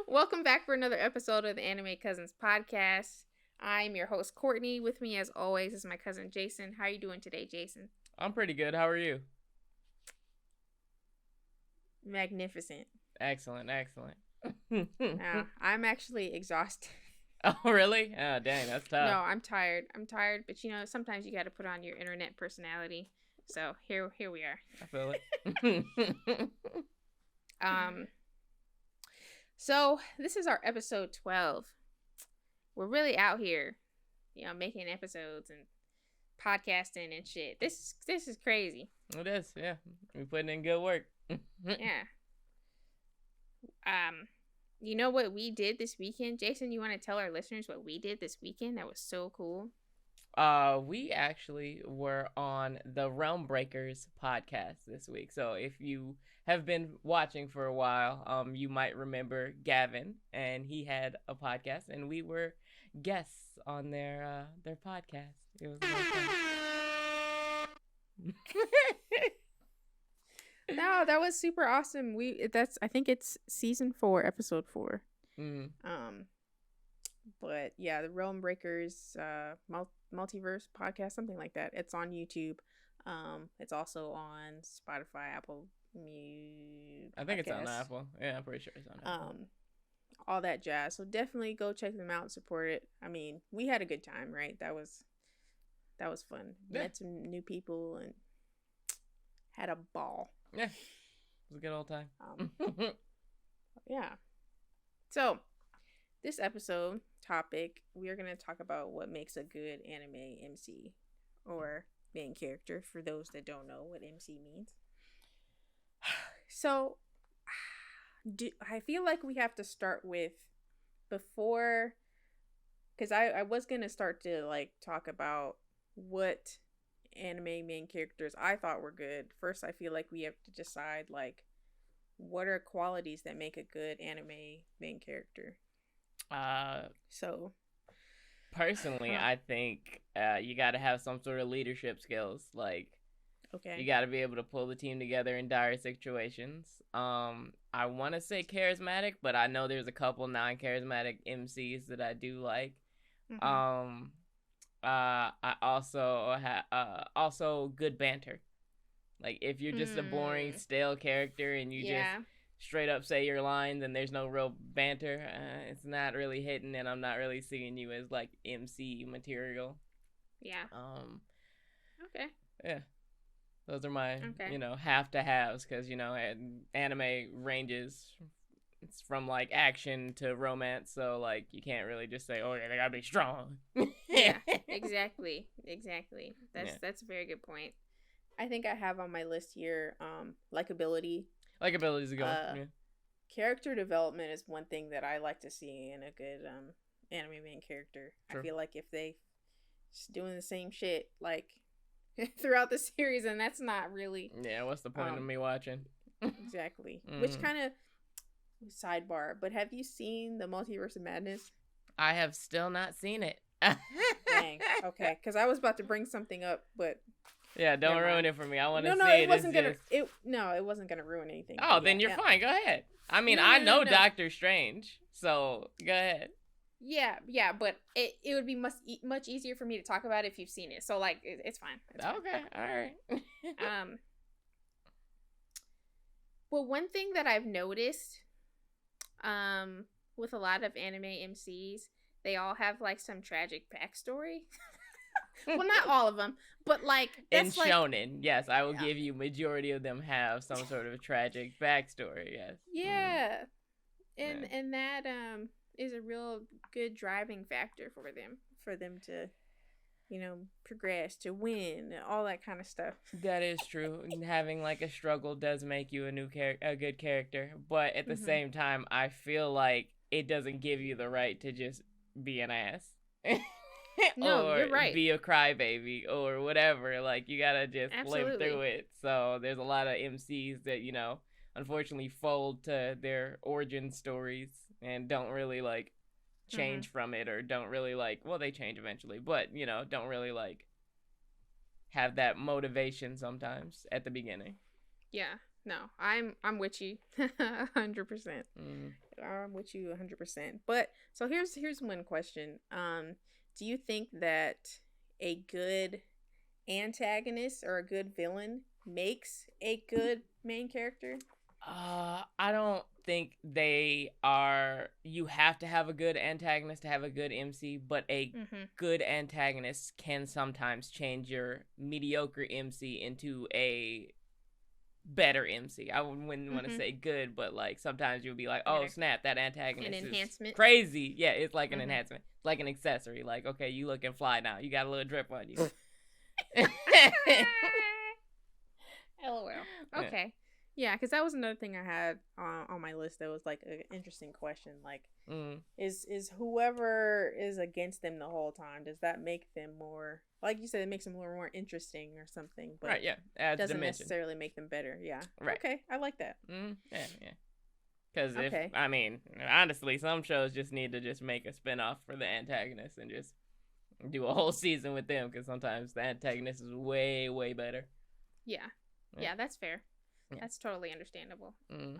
Welcome back for another episode of the Anime Cousins Podcast. I'm your host, Courtney. With me, as always, is my cousin, Jason. How are you doing today, Jason? I'm pretty good. How are you? Magnificent. Excellent. I'm actually exhausted. Oh, really? Oh, dang, that's tough. No, I'm tired. But sometimes you got to put on your internet personality. So here we are. I feel it. So this is our episode 12. We're really out here, making episodes and podcasting and shit. This is crazy. It is, yeah. We're putting in good work. Yeah. You know what we did this weekend? Jason, you want to tell our listeners what we did this weekend? That was so cool. We actually were on the RealmBreakers Podcast this week. So if you have been watching for a while, you might remember Gavin, and he had a podcast, and we were guests on their podcast. It was fun. No, that was super awesome. I think it's season 4, episode 4. Mm. But yeah, the RealmBreakers Multiverse Podcast, something like that. It's on YouTube. It's also on Spotify, Apple Music. I think it's on Apple. Yeah, I'm pretty sure it's on Apple. All that jazz. So definitely go check them out and support it. I mean, we had a good time, right? That was fun. Yeah. Met some new people and had a ball. Yeah, it was a good old time. Yeah. So, this episode topic, we are going to talk about what makes a good anime MC, or main character, for those that don't know what MC means. So, I feel like we have to start with before, because I was going to start to talk about what anime main characters I thought were good. First, I feel like we have to decide what are qualities that make a good anime main character. So personally, I think you got to have some sort of leadership skills. Okay, you got to be able to pull the team together in dire situations. I want to say charismatic, but I know there's a couple non-charismatic MCs that I do like. Mm-hmm. I also also good banter. Like if you're just a boring, stale character and you just straight up say your lines and there's no real banter, it's not really hitting, and I'm not really seeing you as MC material. Yeah. Okay. Yeah. Those are my have to haves, because anime ranges. It's from action to romance, so you can't really just say, "Oh, they gotta be strong." Yeah, exactly. That's a very good point. I think I have on my list here, likability. Likability is a good one. Yeah. Character development is one thing that I like to see in a good anime main character. True. I feel like if they just doing the same shit throughout the series, and that's not really. Yeah, what's the point of me watching? Exactly. Which kind of. Sidebar, but have you seen the Multiverse of Madness? I have still not seen it. Dang. Okay, because I was about to bring something up, but yeah, don't ruin it for me. I want to see it. It wasn't gonna ruin anything. Oh, then you're fine. Go ahead. I mean, I know Doctor Strange, so go ahead. Yeah, but it would be much easier for me to talk about if you've seen it. So it's fine. Okay, all right. Well, one thing that I've noticed. With a lot of anime MCs, they all have some tragic backstory. Well, not all of them, but that's in shonen, yes, I will give you majority of them have some sort of tragic backstory. Yes. Yeah, and that is a real good driving factor for them to progress, to win, all that kind of stuff. That is true. Having a struggle does make you a good character, but at the same time, I feel like it doesn't give you the right to just be an ass. No, or you're right. Be a crybaby or whatever. You gotta just live through it. So there's a lot of MCs that unfortunately fold to their origin stories and don't really change from it, or don't really well, they change eventually, but don't really have that motivation sometimes at the beginning. Yeah, No, I'm with you 100%. I'm with you 100%. But so here's one question. Do you think that a good antagonist or a good villain makes a good main character? I don't think they are. You have to have a good antagonist to have a good MC, but a good antagonist can sometimes change your mediocre MC into a better MC. I wouldn't want to say good, but like sometimes you'll be like, oh snap, that antagonist an enhancement. Is crazy. Yeah, it's like an enhancement. It's like an accessory. Like, okay, you looking fly now. You got a little drip on you. LOL. Okay. Yeah, because that was another thing I had on my list that was like an interesting question. Like, is whoever is against them the whole time, does that make them more, like you said, it makes them more interesting or something? But right, yeah. Adds doesn't dimension. Necessarily make them better. Yeah. Right. Okay, I like that. Yeah. Because I mean, honestly, some shows just need to just make a spinoff for the antagonist and just do a whole season with them, because sometimes the antagonist is way, way better. Yeah, that's fair. Yeah. That's totally understandable. Mm.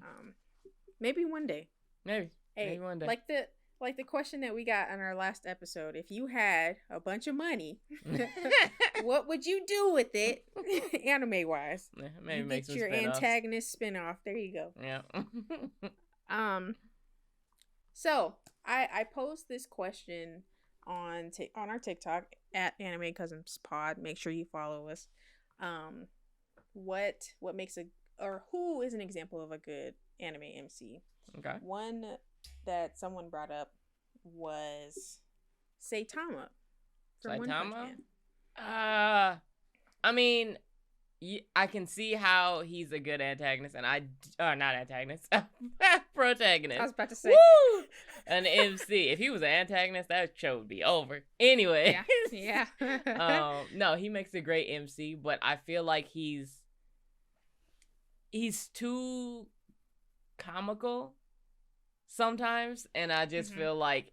Maybe one day. Maybe one day. Like the question that we got on our last episode. If you had a bunch of money, what would you do with it, anime wise? Yeah, maybe you make get your antagonist spinoff. There you go. Yeah. So I posed this question on our TikTok at Anime Cousins Pod. Make sure you follow us. What makes who is an example of a good anime MC? Okay. One that someone brought up was Saitama from One Punch Man. I mean, I can see how he's a good antagonist, and not antagonist, protagonist. I was about to say, woo! An MC. If he was an antagonist, that show would be over. Anyway. Yeah. No, he makes a great MC, but I feel like he's too comical sometimes, and I just feel like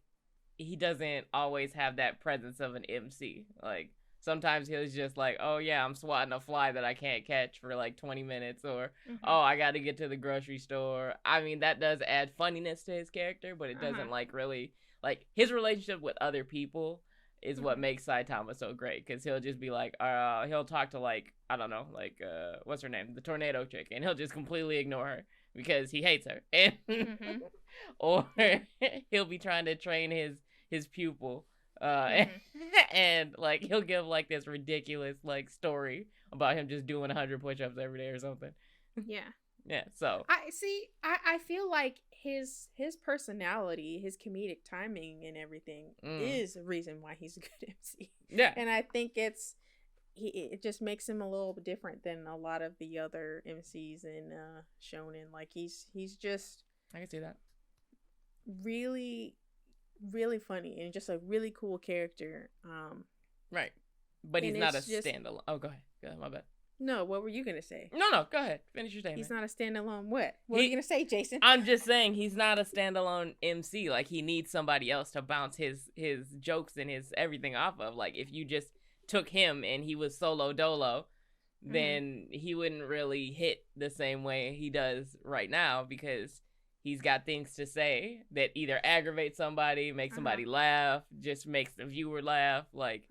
he doesn't always have that presence of an MC. Like, sometimes he's just like, oh yeah, I'm swatting a fly that I can't catch for like 20 minutes, or oh, I gotta get to the grocery store. I mean, that does add funniness to his character, but it doesn't like really, like, his relationship with other people is what makes Saitama so great, because he'll just be like, he'll talk to, like, I don't know, like, what's her name, the tornado chick, and he'll just completely ignore her because he hates her, and or he'll be trying to train his pupil, and like he'll give like this ridiculous like story about him just doing 100 push-ups every day or something. Yeah, so I feel like his personality, his comedic timing and everything is a reason why he's a good MC. Yeah. And I think it just makes him a little bit different than a lot of the other MCs in shonen. Like he's just, I can see that, really, really funny and just a really cool character. Right. But he's not a standalone. Oh, go ahead, my bad. No, what were you gonna say? No, go ahead. Finish your statement. He's not a standalone what? What are you gonna say, Jason? I'm just saying he's not a standalone MC. Like, he needs somebody else to bounce his jokes and his everything off of. Like, if you just took him and he was solo dolo, then he wouldn't really hit the same way he does right now, because he's got things to say that either aggravate somebody, make somebody laugh, just makes the viewer laugh. Like,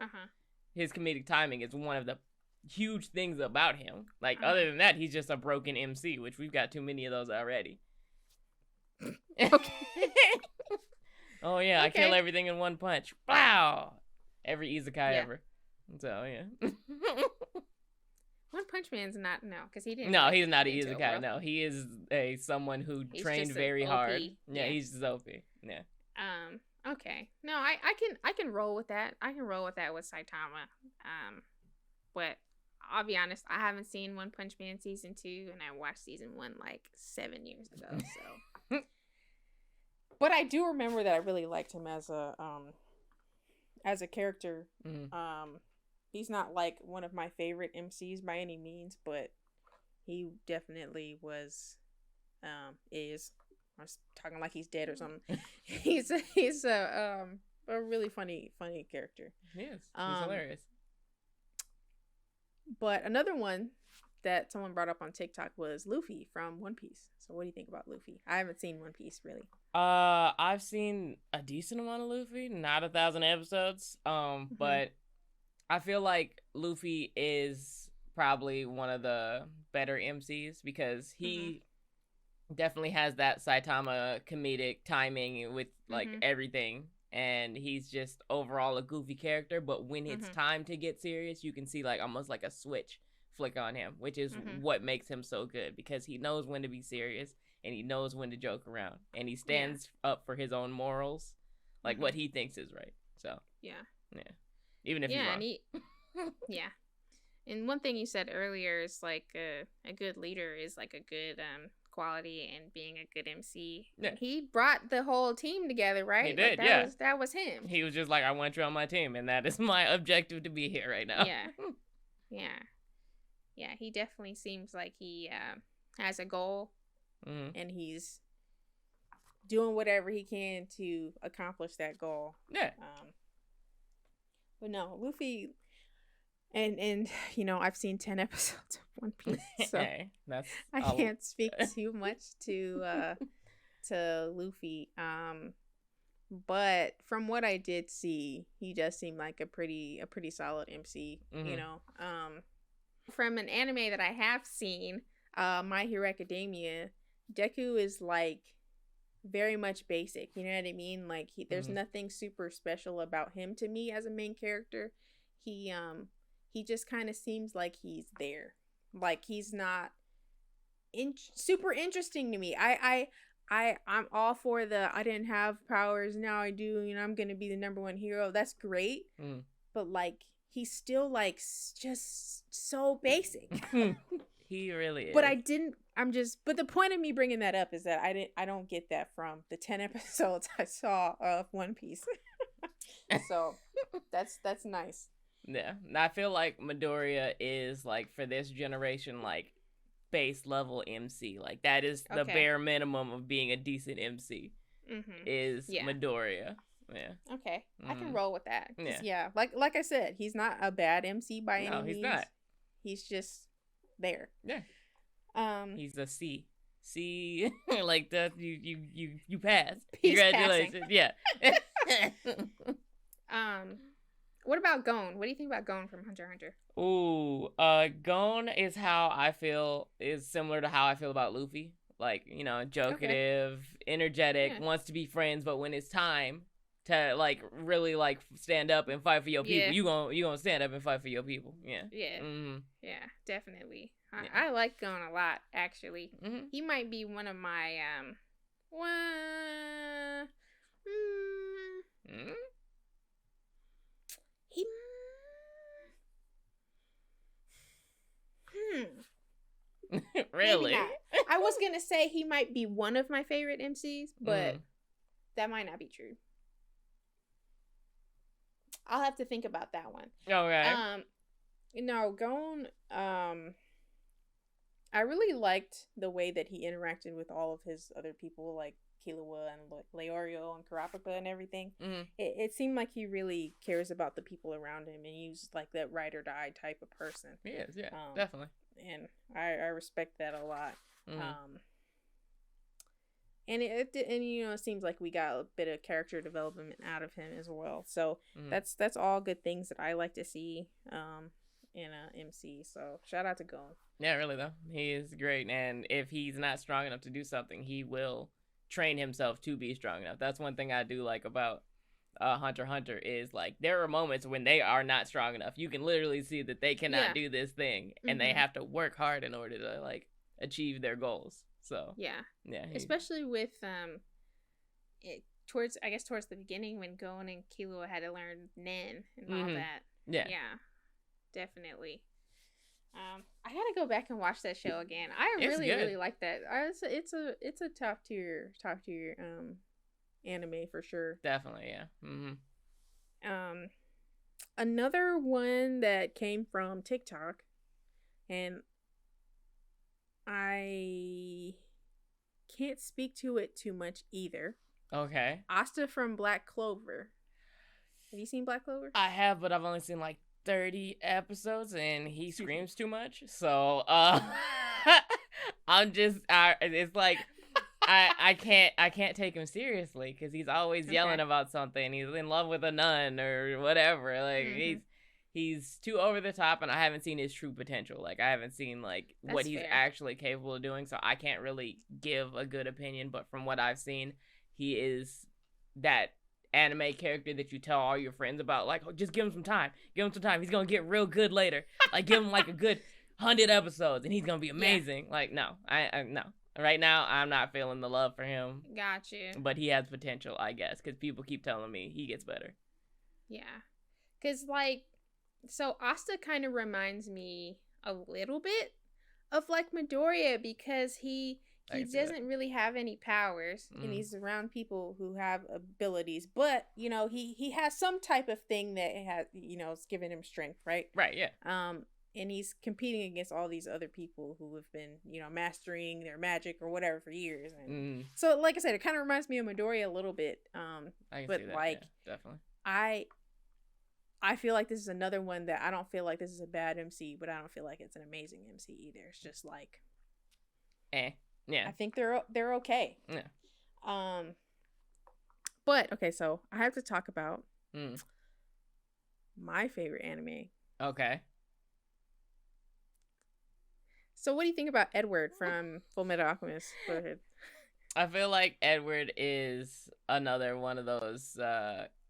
his comedic timing is one of the huge things about him. Like, other than that, he's just a broken MC, which we've got too many of those already. Okay. Oh yeah, I kill everything in one punch. Wow. Every isekai ever. So yeah. One Punch Man's not, because he didn't. No, he's not an isekai. No, he is someone who trained very hard. Yeah, he's just OP. Yeah. Okay. No, I can roll with that. I can roll with that with Saitama. But I'll be honest, I haven't seen One Punch Man season 2, and I watched season 1 like 7 years ago. So, but I do remember that I really liked him as a character. He's not like one of my favorite MCs by any means, but he definitely is. I was talking like he's dead or something. he's a really funny character. He is. He's hilarious. But another one that someone brought up on TikTok was Luffy from One Piece. So what do you think about Luffy? I haven't seen One Piece really. I've seen a decent amount of Luffy, not 1,000 episodes. But I feel like Luffy is probably one of the better MCs because he definitely has that Saitama comedic timing with like everything. And he's just overall a goofy character. But when it's time to get serious, you can see like almost like a switch flick on him, which is what makes him so good because he knows when to be serious and he knows when to joke around and he stands up for his own morals, like what he thinks is right. So even if he's wrong. And one thing you said earlier is like a good leader is like a good quality and being a good MC. Yeah. He brought the whole team together, right? He did, like that was him. He was just like, I want you on my team and that is my objective to be here right now. Yeah, he definitely seems like he has a goal and he's doing whatever he can to accomplish that goal. Yeah. But no, Luffy, and you know, I've seen 10 episodes of One Piece, so I can't speak too much to Luffy. But from what I did see, he does seem like a pretty solid MC. You know, from an anime that I have seen, My Hero Academia, Deku is like very much basic. You know what I mean? Like there's nothing super special about him to me as a main character. He just kind of seems like he's there. Like he's not super interesting to me. I'm all for the I didn't have powers, now I do, you know, I'm gonna be the #1 hero. That's great. But like he's still like just so basic. He really is. But but the point of me bringing that up is that I don't get that from the 10 episodes I saw of One Piece. So that's nice. Yeah. I feel like Midoriya is like for this generation like base level MC. Like that is the bare minimum of being a decent MC is Midoriya. Yeah. Okay. I can roll with that. Yeah. Like I said, he's not a bad MC by any means. No, he's not. He's just there. Yeah. He's a C. C like that you pass. Congratulations. Yeah. What about Gon? What do you think about Gon from Hunter x Hunter? Ooh, Gon is how I feel is similar to how I feel about Luffy. Like, you know, jokative, energetic, wants to be friends, but when it's time to like really like stand up and fight for your people, you gonna stand up and fight for your people. Yeah. Yeah. Yeah, definitely. I like Gon a lot, actually. He might be one of my Really? I was gonna say he might be one of my favorite MCs, but that might not be true. I'll have to think about that one. Okay. No, Gon, I really liked the way that he interacted with all of his other people, like Killua and Leorio and Kurapika and everything. It seemed like he really cares about the people around him, and he's like that ride or die type of person. He is, yeah, definitely. And I respect that a lot. And and you know, it seems like we got a bit of character development out of him as well. So that's all good things that I like to see in a MC. So shout out to Gon. Yeah, really though, he is great, and if he's not strong enough to do something, he will train himself to be strong enough. That's one thing I do like about Hunter x Hunter is like there are moments when they are not strong enough. You can literally see that they cannot do this thing, and they have to work hard in order to like achieve their goals. So yeah, especially with towards the beginning when Gon and Killua had to learn Nen and all that. Yeah, definitely. I gotta go back and watch that show again. I really like that. It's a top tier anime for sure. Definitely, yeah. Another one that came from TikTok, and I can't speak to it too much either. Okay. Asta from Black Clover. Have you seen Black Clover? I have, but I've only seen like 30 episodes and he screams too much. So it's like I can't take him seriously because he's always yelling about something. He's in love with a nun or whatever. Like he's too over the top, and I haven't seen his true potential. Like I haven't seen like what he's actually capable of doing. So I can't really give a good opinion. But from what I've seen, he is that anime character that you tell all your friends about. Like, oh, just give him some time. Give him some time. He's gonna get real good later. Like give him like a good 100 episodes, and he's gonna be amazing. Yeah. Like no, I no. Right now, I'm not feeling the love for him. Got you. But he has potential, I guess, because people keep telling me he gets better. Yeah. Because, like, so Asta kind of reminds me a little bit of, like, Midoriya because he doesn't really have any powers, and he's around people who have abilities. But, you know, he has some type of thing that has, you know, is giving him strength, right? Right, yeah. And he's competing against all these other people who have been, you know, mastering their magic or whatever for years. And so, like I said, it kind of reminds me of Midoriya a little bit. I can but see that, like, yeah, definitely. I feel like this is another one that I don't feel like this is a bad MC, but I don't feel like it's an amazing MC either. It's just like, yeah. I think they're okay. Yeah. But okay, so I have to talk about my favorite anime. Okay. So what do you think about Edward from Fullmetal Alchemist? Go ahead. I feel like Edward is another one of those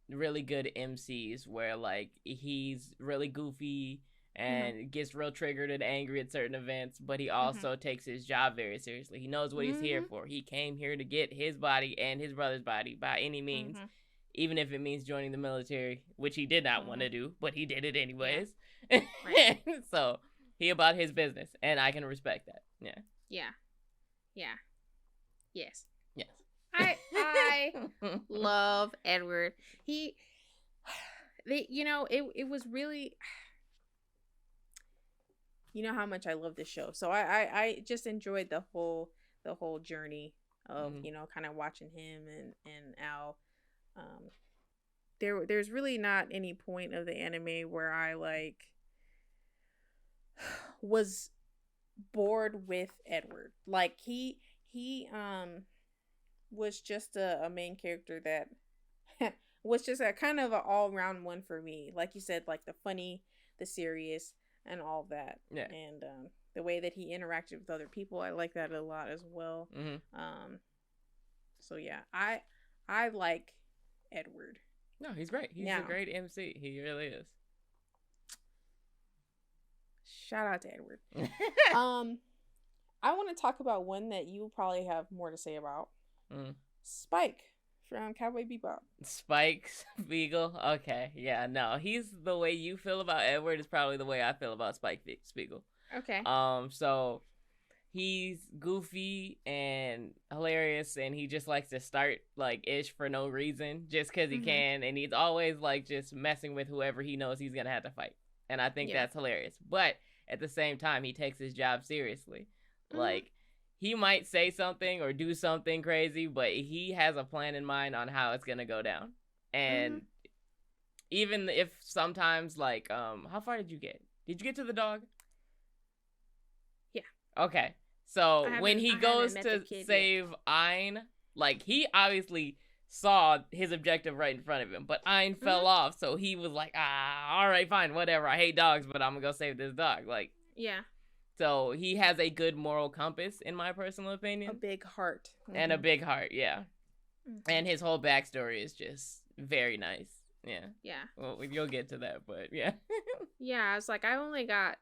really good MCs where like he's really goofy and gets real triggered and angry at certain events, but he also takes his job very seriously. He knows what he's here for. He came here to get his body and his brother's body by any means, even if it means joining the military, which he did not want to do, but he did it anyways. Yeah. Right. So he about his business, and I can respect that. Yeah. Yes. Yes. I love Edward. You know, it was really, you know how much I love this show. So I just enjoyed the whole journey of, you know, kind of watching him and Al. There's really not any point of the anime where I like was bored with Edward. Like he was just a main character that was just a kind of an all-round one for me. Like you said, like the funny, the serious, and all that. Yeah. And the way that he interacted with other people, I like that a lot as well. So yeah, I like Edward. No, he's great. He's a great MC. He really is. Shout out to Edward. I want to talk about one that you probably have more to say about. Spike from Cowboy Bebop. Spike Spiegel? Okay. Yeah, no. He's the way you feel about Edward is probably the way I feel about Spike Spiegel. Okay. So he's goofy and hilarious, and he just likes to start like ish for no reason, just because he can, and he's always like just messing with whoever he knows he's gonna have to fight. And I think that's hilarious. But at the same time, he takes his job seriously. Like, he might say something or do something crazy, but he has a plan in mind on how it's going to go down. And even if sometimes, like, how far did you get? Did you get to the dog? Yeah. Okay. So when he goes to save Ein, like, he obviously saw his objective right in front of him, but Ein fell off, so he was like, all right, fine, whatever, I hate dogs, but I'm gonna go save this dog. Like, yeah. So he has a good moral compass, in my personal opinion. A big heart. And a big heart, yeah. And his whole backstory is just very nice. Yeah. Yeah. Well, you'll get to that, but yeah. Yeah, I was like, I only got, I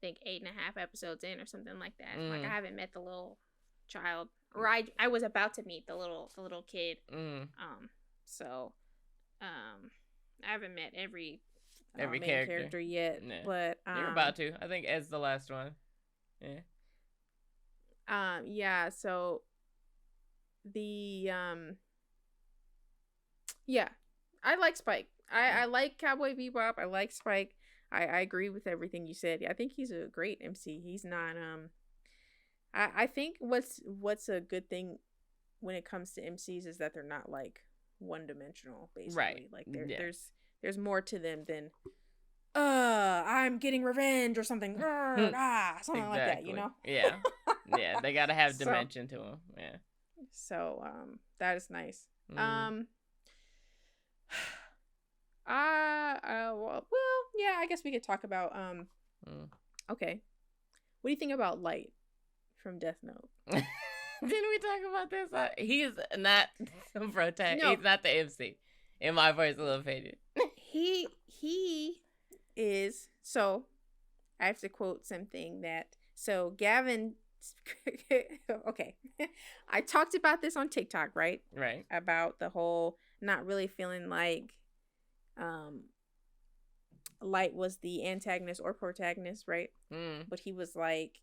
think, 8.5 episodes in or something like that. Like, I haven't met the little child. Or I was about to meet the little kid. So I haven't met every main character yet. Yeah. But you're about to. I think Ed's the last one. Yeah. Yeah, so the yeah. I like Spike. I like Cowboy Bebop. I like Spike. I agree with everything you said. I think he's a great MC. He's not I think what's a good thing when it comes to MCs is that they're not like one dimensional, basically. Right. Like there's more to them than I'm getting revenge or something. Something exactly. like that, you know? Yeah. Yeah, they gotta have So- dimension to them. Yeah. So, that is nice. Mm. Well, yeah, I guess we could talk about, okay. What do you think about Light from Death Note? Didn't we talk about this? He's not some protagonist. No. He's not the MC, in my personal opinion. He is, so I have to quote something that, so Gavin, okay, I talked about this on TikTok, right? Right. About the whole not really feeling like Light was the antagonist or protagonist, right? But he was like,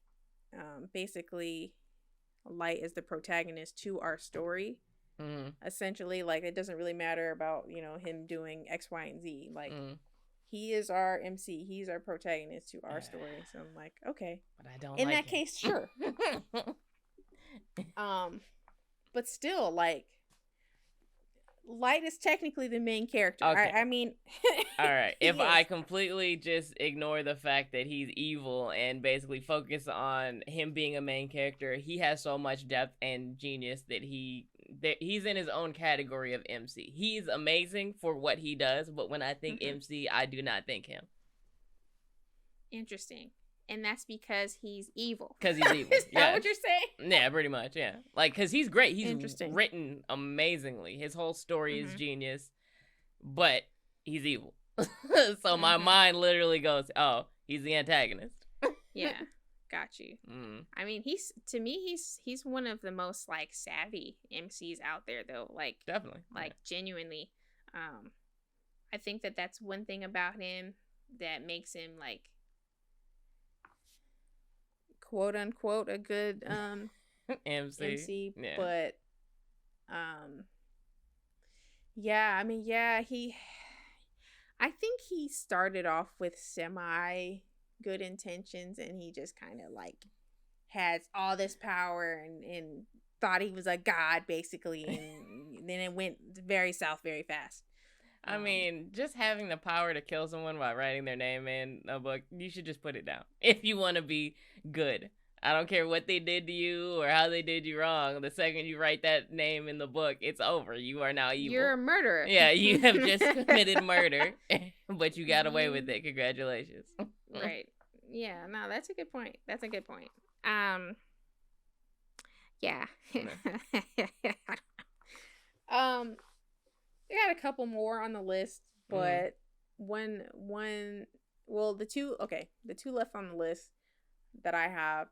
basically, Light is the protagonist to our story. Essentially, like, it doesn't really matter about, you know, him doing X, Y, and Z. Like, he is our MC. He's our protagonist to our story. So I'm like, okay. But I don't. In like that him. case, sure. But still, like, Light is technically the main character. Okay. I mean, all right. If is. I completely just ignore the fact that he's evil and basically focus on him being a main character, he has so much depth and genius that he's in his own category of MC. He's amazing for what he does, but when I think MC, I do not think him. Interesting. And that's because he's evil. Because he's evil. Is that what you're saying? Yeah, pretty much, yeah. Like, because he's great. He's Interesting. written amazingly. His whole story is genius, but he's evil. So my mind literally goes, oh, he's the antagonist. Yeah, got you. I mean, he's one of the most, like, savvy MCs out there, though. Like, definitely. Like, genuinely. I think that's one thing about him that makes him, like, quote unquote a good MC. Yeah. But yeah, I mean, yeah, I think he started off with semi good intentions, and he just kind of, like, has all this power and thought he was a god, basically, and then it went very south very fast. I mean, just having the power to kill someone by writing their name in a book, you should just put it down. If you want to be good. I don't care what they did to you or how they did you wrong. The second you write that name in the book, it's over. You are now evil. You're a murderer. Yeah, you have just committed murder, but you got away with it. Congratulations. Right. Yeah, no, that's a good point. Yeah. I got a couple more on the list, but the two left on the list that I have,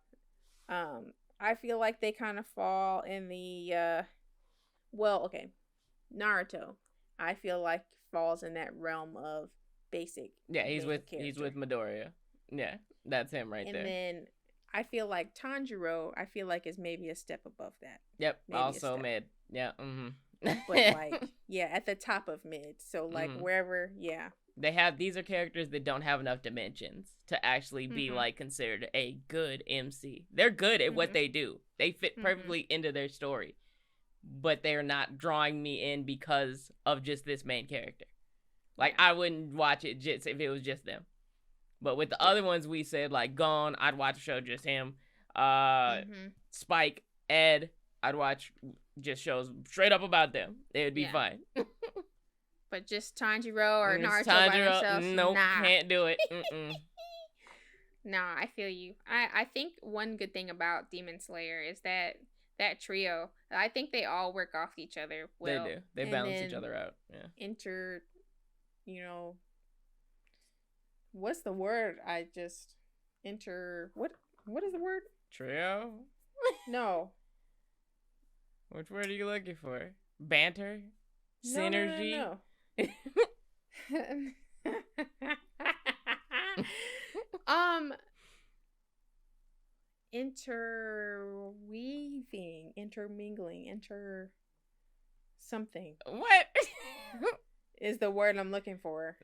I feel like they kind of fall in the, Naruto, I feel like falls in that realm of basic. Yeah, he's with Midoriya. Yeah, that's him right there. And then I feel like Tanjiro, is maybe a step above that. Yep, also mid. Yeah, But, like, yeah, at the top of mid. So, like, wherever, yeah. These are characters that don't have enough dimensions to actually be, like, considered a good MC. They're good at what they do. They fit perfectly into their story. But they're not drawing me in because of just this main character. Like, I wouldn't watch it just if it was just them. But with the other ones we said, like, Gon, I'd watch a show just him. Spike, Ed, I'd watch just shows straight up about them. It would be fine. But just Tanjiro or Naruto by themselves? Nope, can't do it. No, I feel you. I think one good thing about Demon Slayer is that trio, I think they all work off each other well. They do. They balance each other out. Yeah. What's the word? What is the word? Trio? No. Which word are you looking for? Banter? Synergy? No. Interweaving, intermingling, something. What? Is the word I'm looking for.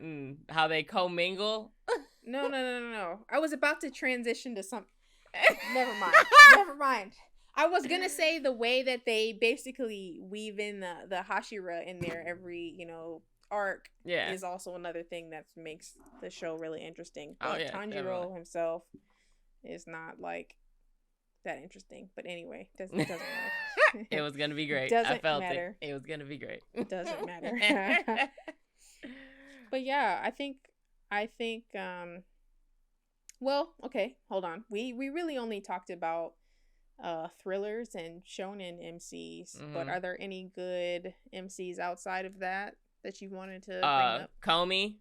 How they commingle? No. I was about to transition to some. Never mind. I was gonna say the way that they basically weave in the Hashira in there every, arc Yeah. is also another thing that makes the show really interesting. But Oh, yeah, Tanjiro definitely. himself is not like that interesting. But anyway, doesn't matter. It was gonna be great. Doesn't I felt matter. it. It was gonna be great. Doesn't matter. But yeah, I think well, okay, hold on. We really only talked about thrillers and shonen MCs, but are there any good MCs outside of that you wanted to bring up? Comey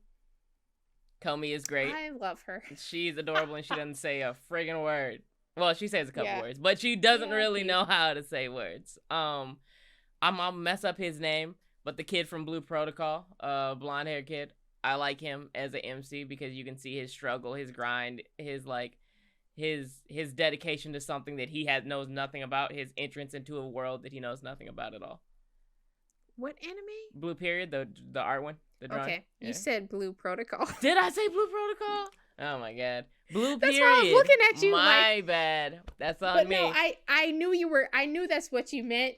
is great. I love her. She's adorable and she doesn't say a friggin' word. Well, she says a couple words, but she doesn't really know how to say words. I'll mess up his name, but the kid from Blue Protocol, blonde haired kid, I like him as an MC because you can see his struggle, his grind, his dedication to something that he knows nothing about, his entrance into a world that he knows nothing about at all. What anime? Blue Period, the art one. The drawing. Okay, you said Blue Protocol. Did I say Blue Protocol? Oh my god. Blue That's Period. Why I was looking at you. My bad. That's on me. No, I knew you were. I knew that's what you meant.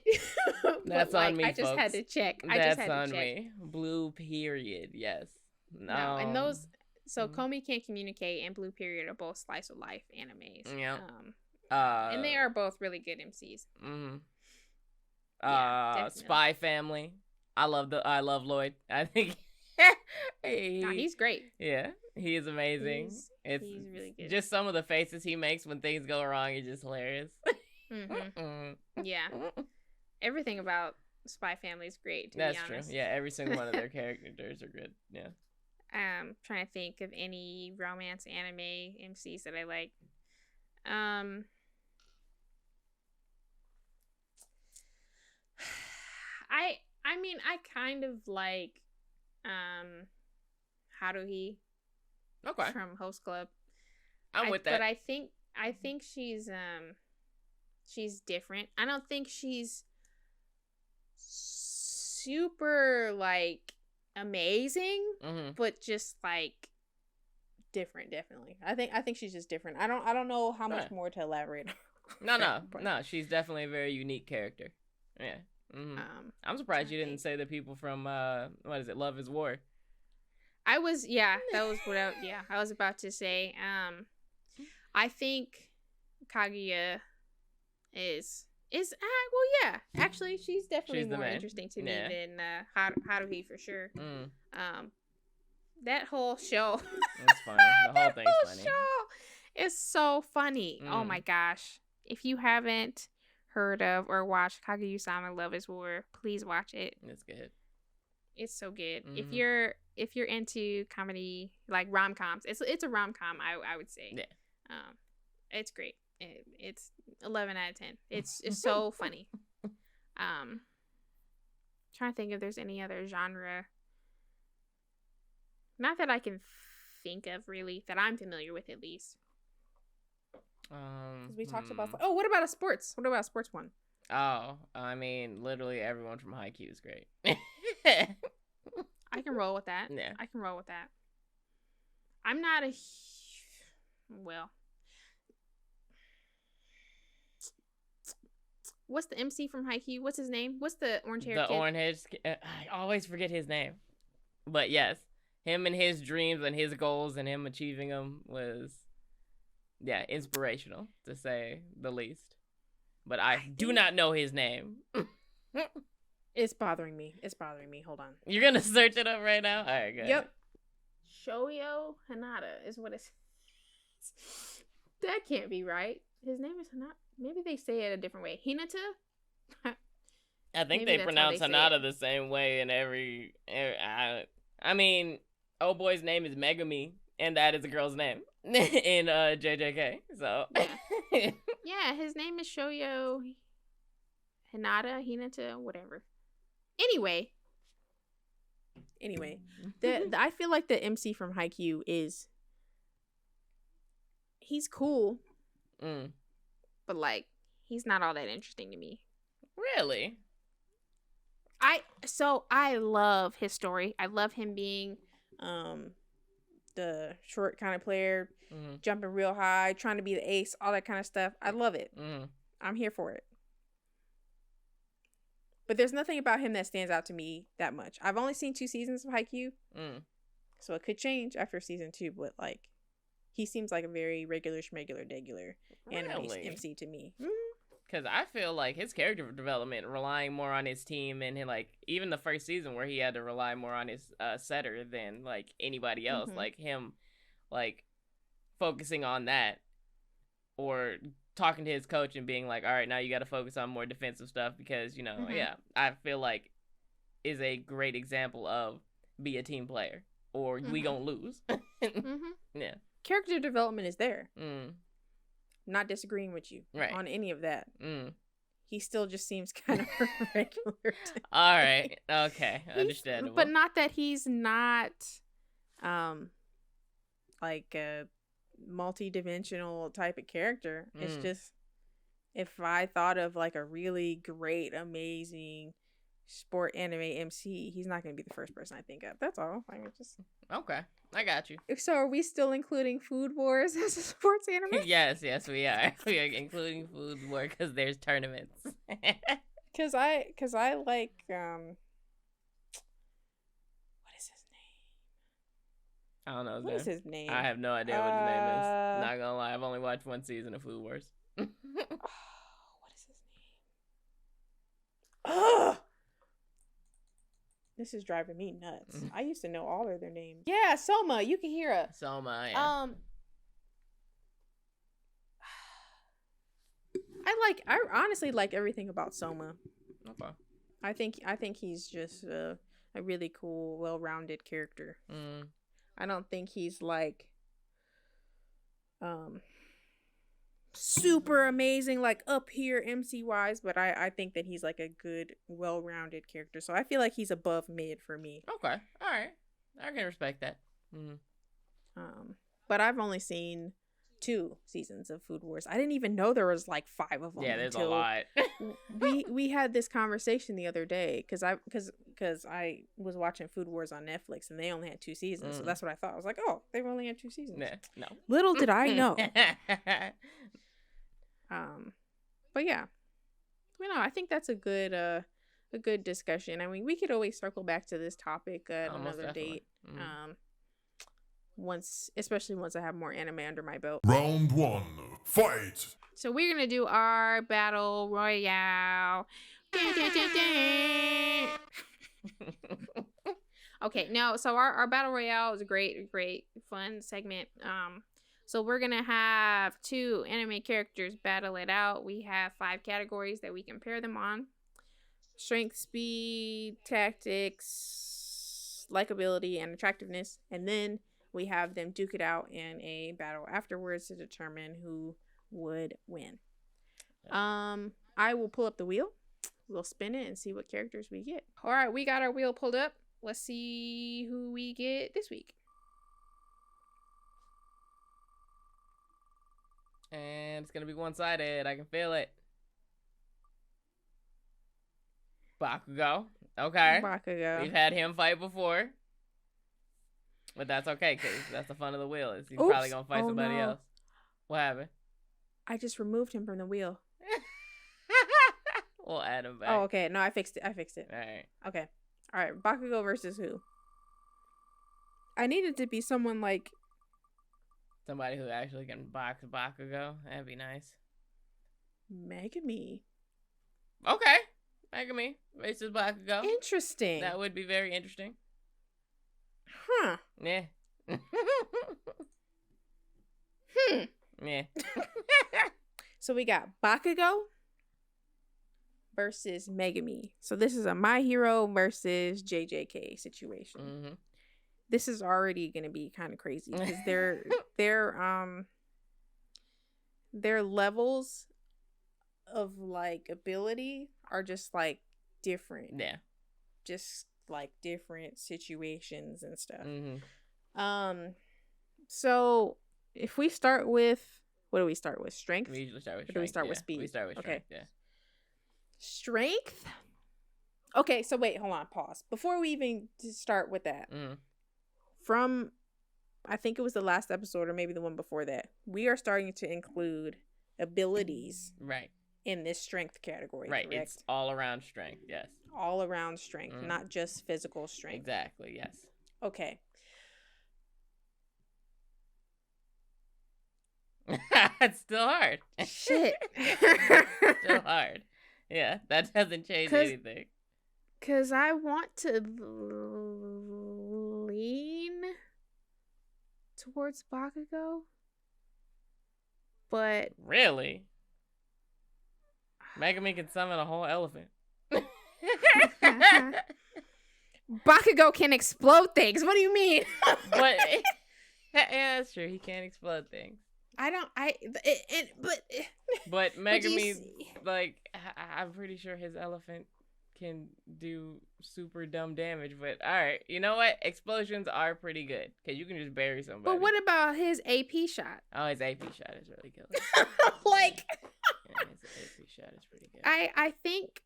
That's on me, I just folks. had to check. That's on me. Blue Period. Yes. No, and those. So Comey Can't Communicate and Blue Period are both slice of life animes. Yeah. And they are both really good MCs. Mm-hmm. Yeah, Spy Family. I love Lloyd. I think he's great. Yeah, he is amazing. He's really good. Just some of the faces he makes when things go wrong is just hilarious. Yeah, everything about Spy Family is great. That's true. Yeah, every single one of their characters are good. Yeah. Trying to think of any romance anime MCs that I like. I mean, I kind of like Haruhi. Okay. From Host Club. I'm with that. But I think she's different. I don't think she's super like amazing, but just like different. Definitely, I think she's just different. I don't know how much more to elaborate. No. She's definitely a very unique character. Yeah. I'm surprised you didn't say the people from what is it, Love is War. I was I was about to say. I think Kaguya is actually she's definitely more interesting to me than Haruhi for sure. That whole show. It's funny. The whole thing's funny. Show is so funny. Oh my gosh. If you haven't heard of or watched Kaguya-sama Love is War, please watch it. It's good. It's so good. If you're into comedy, like rom-coms, it's a rom-com, I would say. Yeah. It's great. It's 11 out of 10. It's so funny. Trying to think if there's any other genre. Not that I can think of really, that I'm familiar with at least. We talked about. Oh, what about a sports? What about a sports one? Oh, I mean, literally everyone from Haikyuu is great. I can roll with that. Yeah, I can roll with that. I'm not a well. What's the MC from Haikyuu? What's his name? What's the orange hair? The orange hair. I always forget his name, but yes, him and his dreams and his goals and him achieving them was. Yeah, inspirational, to say the least. But I do not know his name. It's bothering me. Hold on. You're going to search it up right now? All right, good. Yep. Shoyo Hanada is what it's... That can't be right. His name is Hanada. Maybe they say it a different way. Hinata? I think they pronounce Hanada the same way in every I mean, old boy's name is Megumi, and that is a girl's name. In JJK, so yeah, his name is Shoyo Hinata, whatever. Anyway, I feel like the MC from Haikyuu he's cool, but like he's not all that interesting to me. Really? I love his story. I love him being the short kind of player, jumping real high, trying to be the ace, all that kind of stuff. I love it. I'm here for it. But there's nothing about him that stands out to me that much. I've only seen 2 seasons of Haikyuu. So it could change after season 2, but like he seems like a very regular degular anime MC to me. Because I feel like his character development relying more on his team and like even the first season where he had to rely more on his setter than like anybody else, like him like focusing on that or talking to his coach and being like, all right, now you got to focus on more defensive stuff because, you know, I feel like is a great example of be a team player or we gonna lose. Yeah. Character development is there. Not disagreeing with you on any of that. He still just seems kind of regular. All right. Okay. Understandable. But not that he's not like a multi-dimensional type of character. It's just if I thought of like a really great, amazing sport anime MC, he's not going to be the first person I think of. That's all. I mean, just okay. I got you. So are we still including Food Wars as a sports anime? Yes, we are. We are including Food Wars because there's tournaments. Cause I like what is his name? I don't know. What is his name? I have no idea what his name is. Not gonna lie, I've only watched 1 season of Food Wars. What is his name? Ugh! This is driving me nuts. I used to know all of their names. Yeah, Soma, Yukihira. Soma, yeah. I honestly like everything about Soma. Okay. I think he's just a really cool, well-rounded character. I don't think he's like super amazing, like up here MC wise, but I think that he's like a good, well-rounded character. So I feel like he's above mid for me. Okay. All right. I can respect that. But I've only seen 2 seasons of Food Wars. I didn't even know there was like 5 of them. Yeah, there's a lot. we had this conversation the other day because I was watching Food Wars on Netflix and they only had 2 seasons. So that's what I thought. I was like, oh, they've only had 2 seasons. No. Little did I know. But yeah, I think that's a good discussion. I mean, we could always circle back to this topic at another date. Especially once I have more anime under my belt. Round 1, fight! So we're gonna do our battle royale. Okay, no, so our battle royale is a great fun segment. So we're gonna have 2 anime characters battle it out. We have 5 categories that we can pair them on: strength, speed, tactics, likability, and attractiveness. And then we have them duke it out in a battle afterwards to determine who would win. I will pull up the wheel. We'll spin it and see what characters we get. All right, we got our wheel pulled up. Let's see who we get this week. And it's gonna be one-sided. I can feel it. Bakugo. Okay. Bakugo. We've had him fight before. But that's okay, because that's the fun of the wheel. Is he's probably going to fight somebody else. What happened? I just removed him from the wheel. We'll add him back. Oh, okay. No, I fixed it. All right. Okay. All right. Bakugo versus who? I needed to be someone like... Somebody who actually can box Bakugo. That'd be nice. Megumi. Okay. Megumi versus Bakugo. Interesting. That would be very interesting. Huh. Yeah. Yeah. So we got Bakugo versus Megumi. So this is a My Hero versus JJK situation. This is already gonna be kind of crazy because their levels of like ability are just like different. Yeah. Just like different situations and stuff. So if we start with, what do we start with? Strength? We usually start with strength. Or do we start with speed? We start with strength, yeah. Strength? Okay, so wait, hold on, pause. Before we even start with that, from, I think it was the last episode or maybe the one before that, we are starting to include abilities right in this strength category, right. correct? It's all around strength. Yes. All around strength, not just physical strength. Exactly. Yes. Okay. It's still hard. Shit. Still hard. Yeah, that doesn't change anything. Because I want to lean towards Bakugo. But... Really? Megumi can summon a whole elephant. Bakugo can explode things. What do you mean? But... yeah, that's true. He can't explode things. But Megumi, like, I'm pretty sure his elephant can do super dumb damage. But all right, you know what? Explosions are pretty good because you can just bury somebody. But what about his AP shot? Oh, his AP shot is really good. Like, yeah, his AP shot is pretty good. I think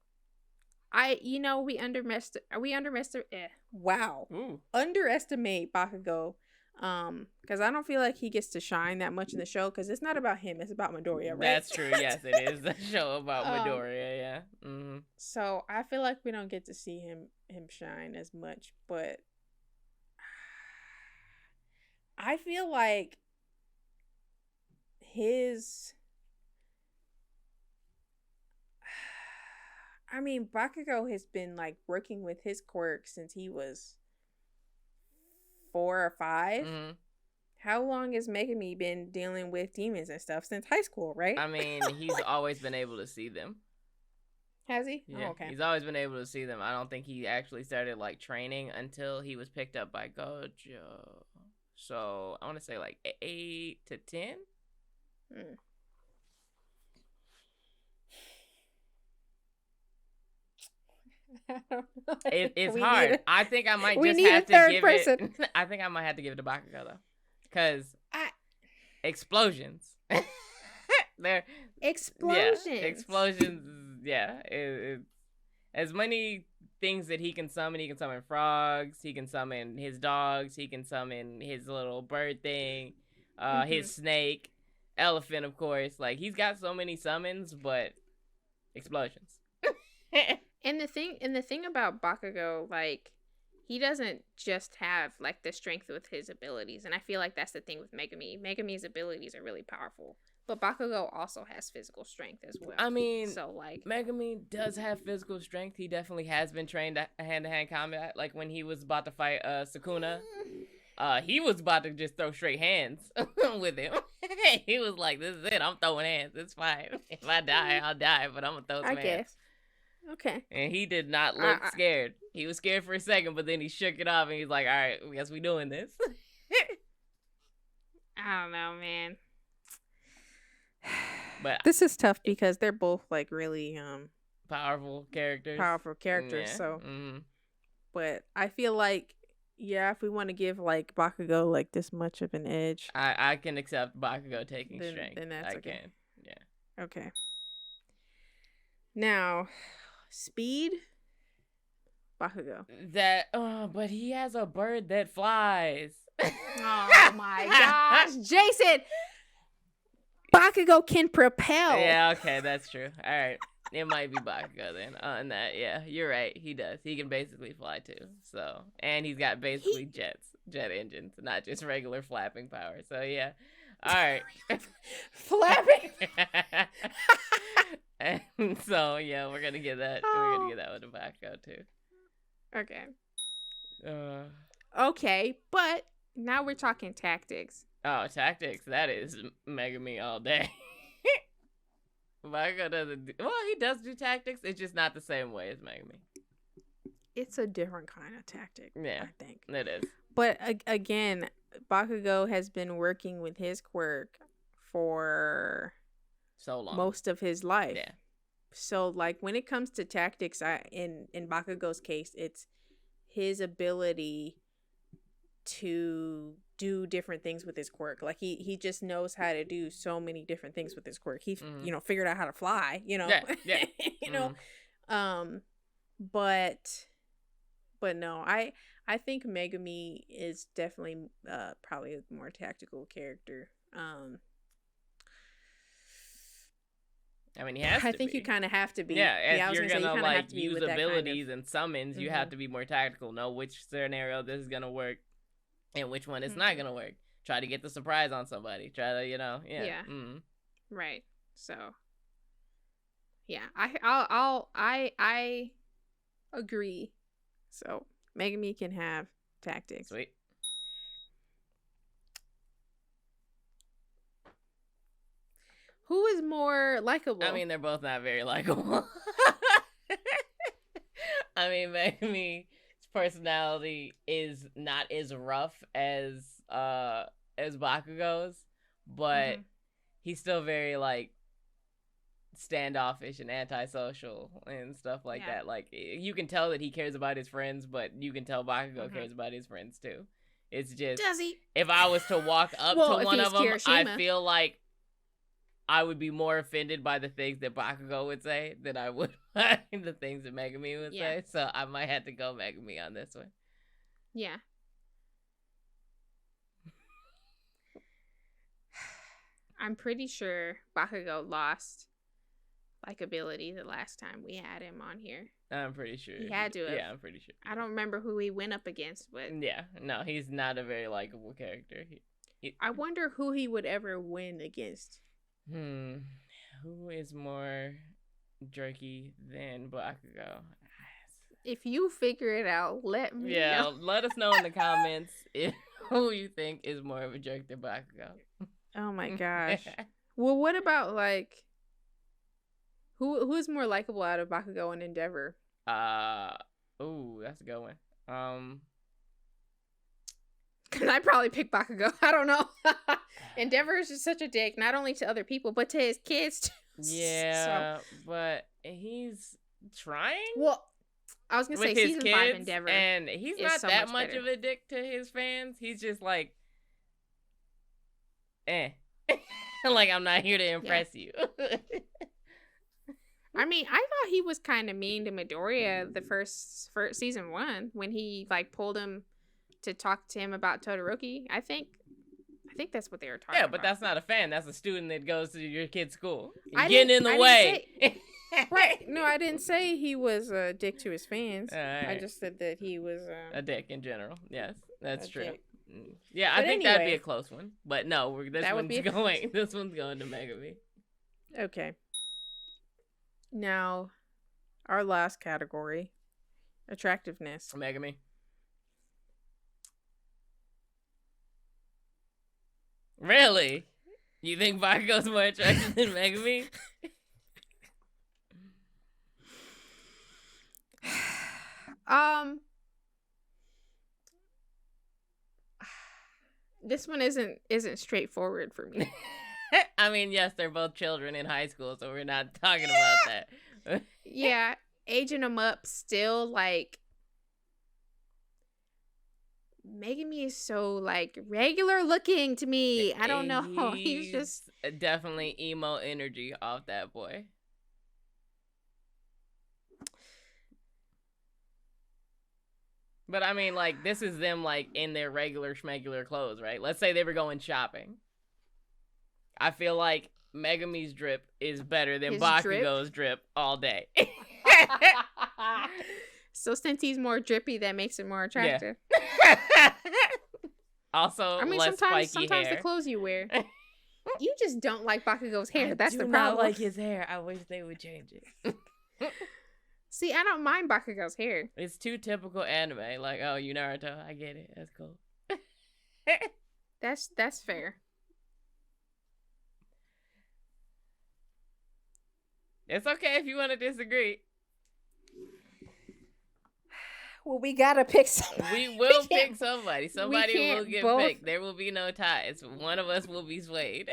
we underestimate Bakugo. Because I don't feel like he gets to shine that much in the show because it's not about him, it's about Midoriya, right? That's true. Yes, it is the show about Midoriya. Yeah. Mm-hmm. So I feel like we don't get to see him shine as much, but I feel like Bakugo has been like working with his quirk since he was 4 or 5. Mm-hmm. How long has Megumi been dealing with demons and stuff? Since high school, right? I mean, he's always been able to see them. Has he? Yeah, oh, okay. He's always been able to see them. I don't think he actually started like training until he was picked up by Gojo. So I want to say like 8 to 10. I don't know. It's hard. I think I might just have to give it. I think I might have to give it to Bakugo though, because explosions. They're explosions. Yeah, explosions. Yeah, as many things that he can summon frogs. He can summon his dogs. He can summon his little bird thing. His snake, elephant, of course. Like he's got so many summons, but explosions. And the thing about Bakugo, like, he doesn't just have like the strength with his abilities, and I feel like that's the thing with Megumi. Megumi's abilities are really powerful, but Bakugo also has physical strength as well. I mean, so like Megumi does have physical strength. He definitely has been trained hand-to-hand combat. Like when he was about to fight Sukuna, he was about to just throw straight hands with him. He was like, "This is it. I'm throwing hands. It's fine. If I die, I'll die, but I'm gonna throw some hands." guess. Okay. And he did not look scared. He was scared for a second, but then he shook it off and he's like, all right, I guess we doing this. I don't know, man. But this is tough because they're both like really powerful characters. Yeah. So, mm-hmm. But I feel like, yeah, if we want to give like Bakugo like this much of an edge, I can accept Bakugo taking strength. Then that's okay. Can. Yeah. Okay. Now, speed, Bakugo. But he has a bird that flies. Oh my gosh, Jason! Bakugo can propel. Yeah, okay, that's true. All right, it might be Bakugo then. On that, yeah, you're right. He does. He can basically fly too. So, and he's got basically jet engines, not just regular flapping power. So yeah. All right. Flapping. And so yeah, we're gonna get that. We're gonna get that one to Bakugo too. Okay. Uh. Okay, but now we're talking tactics. Oh, tactics. That is Megumi all day. Bakugo doesn't. He does do tactics. It's just not the same way as Megumi. It's a different kind of tactic. Yeah, I think it is. But again, Bakugo has been working with his quirk for so long, most of his life. Yeah. So like when it comes to tactics, in Bakugo's case, it's his ability to do different things with his quirk. Like he just knows how to do so many different things with his quirk. He figured out how to fly. Yeah. But no, I think Megumi is definitely probably a more tactical character. I mean, he has I to think be. you kind of have to be. Yeah, if I was you're gonna say, gonna you kinda have like to be use with that abilities and summons, you have Mhm. to be more tactical. Know which scenario this is gonna work, and which one is Mhm. not gonna work. Try to get the surprise on somebody. Try to, yeah. Yeah. Mm. Right. So, yeah, I agree. So Megumi can have tactics. Sweet. Who is more likable? I mean, they're both not very likable. I mean, Megumi's personality is not as rough as Bakugo's, but he's still very like standoffish and antisocial and stuff like that. Like, you can tell that he cares about his friends, but you can tell Bakugo cares about his friends too. It's just, does he? if I was to walk up Well, to if one he's of them, I Kirishima. feel like I would be more offended by the things that Bakugo would say than I would by the things that Megumi would say. So I might have to go Megumi on this one. Yeah. I'm pretty sure Bakugo lost likability the last time we had him on here. I'm pretty sure. He had to have. Yeah, I'm pretty sure. I don't remember who he went up against, but Yeah, no, he's not a very likable character. I wonder who he would ever win against. Who is more jerky than Bakugo? If you figure it out, let me know. Let us know in the comments who you think is more of a jerk than Bakugo. Oh my gosh. Well, what about like who's more likable out of Bakugo and Endeavor? Ooh, that's a good one. Cause I probably pick Bakugo. I don't know. Endeavor is just such a dick, not only to other people but to his kids too. Yeah, but he's trying. Well, I was gonna say his season kids, 5 Endeavor, and he's is not so that much much of a dick to his fans. He's just like, like, I'm not here to impress you. I mean, I thought he was kind of mean to Midoriya the first season 1 when he like pulled him to talk to him about Todoroki. I think that's what they were talking about. Yeah, but that's not a fan. That's a student that goes to your kid's school. I You're getting in the way. Right. No, I didn't say he was a dick to his fans. Right. I just said that he was a dick in general. Yes, that's true. Dick. Yeah, But I think that'd be anyway, a close one. But no, this one's going to Megumi. Okay. Now, our last category, attractiveness. Megumi. Really? You think Bakugo's more attractive than Megumi? This one isn't straightforward for me. I mean, yes, they're both children in high school, so we're not talking about that. Yeah, aging them up still, like, Megumi is so, like, regular looking to me. I don't know. He's just definitely emo energy off that boy. But I mean, like, this is them, like, in their regular schmegular clothes, right? Let's say they were going shopping. I feel like Megumi's drip is better than Bakugo's drip all day. So since he's more drippy, that makes it more attractive. Yeah. Also, I mean, less sometimes spiky hair. the clothes you wear. You just don't like Bakugo's hair. That's the I do problem. not like his hair. I wish they would change it. See, I don't mind Bakugo's hair. It's too typical anime. Like, oh, you Naruto. I get it. That's cool. That's fair. It's okay if you want to disagree. Well, we gotta pick somebody. We will pick somebody. Somebody will get both picked. There will be no ties. One of us will be swayed.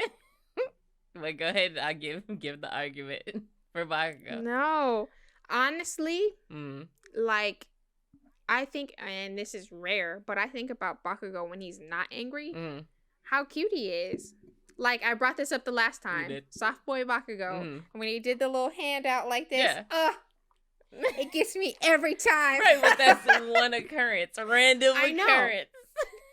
But go ahead. I'll give the argument for Bakugo. No, honestly, Mm. like, I think, and this is rare, but I think about Bakugo when he's not angry. Mm. How cute he is. Like, I brought this up the last You time. did. Soft boy Bakugo. Mm. When he did the little hand out like this. Yeah. It gets me every time. Right, but that's one occurrence. A random occurrence.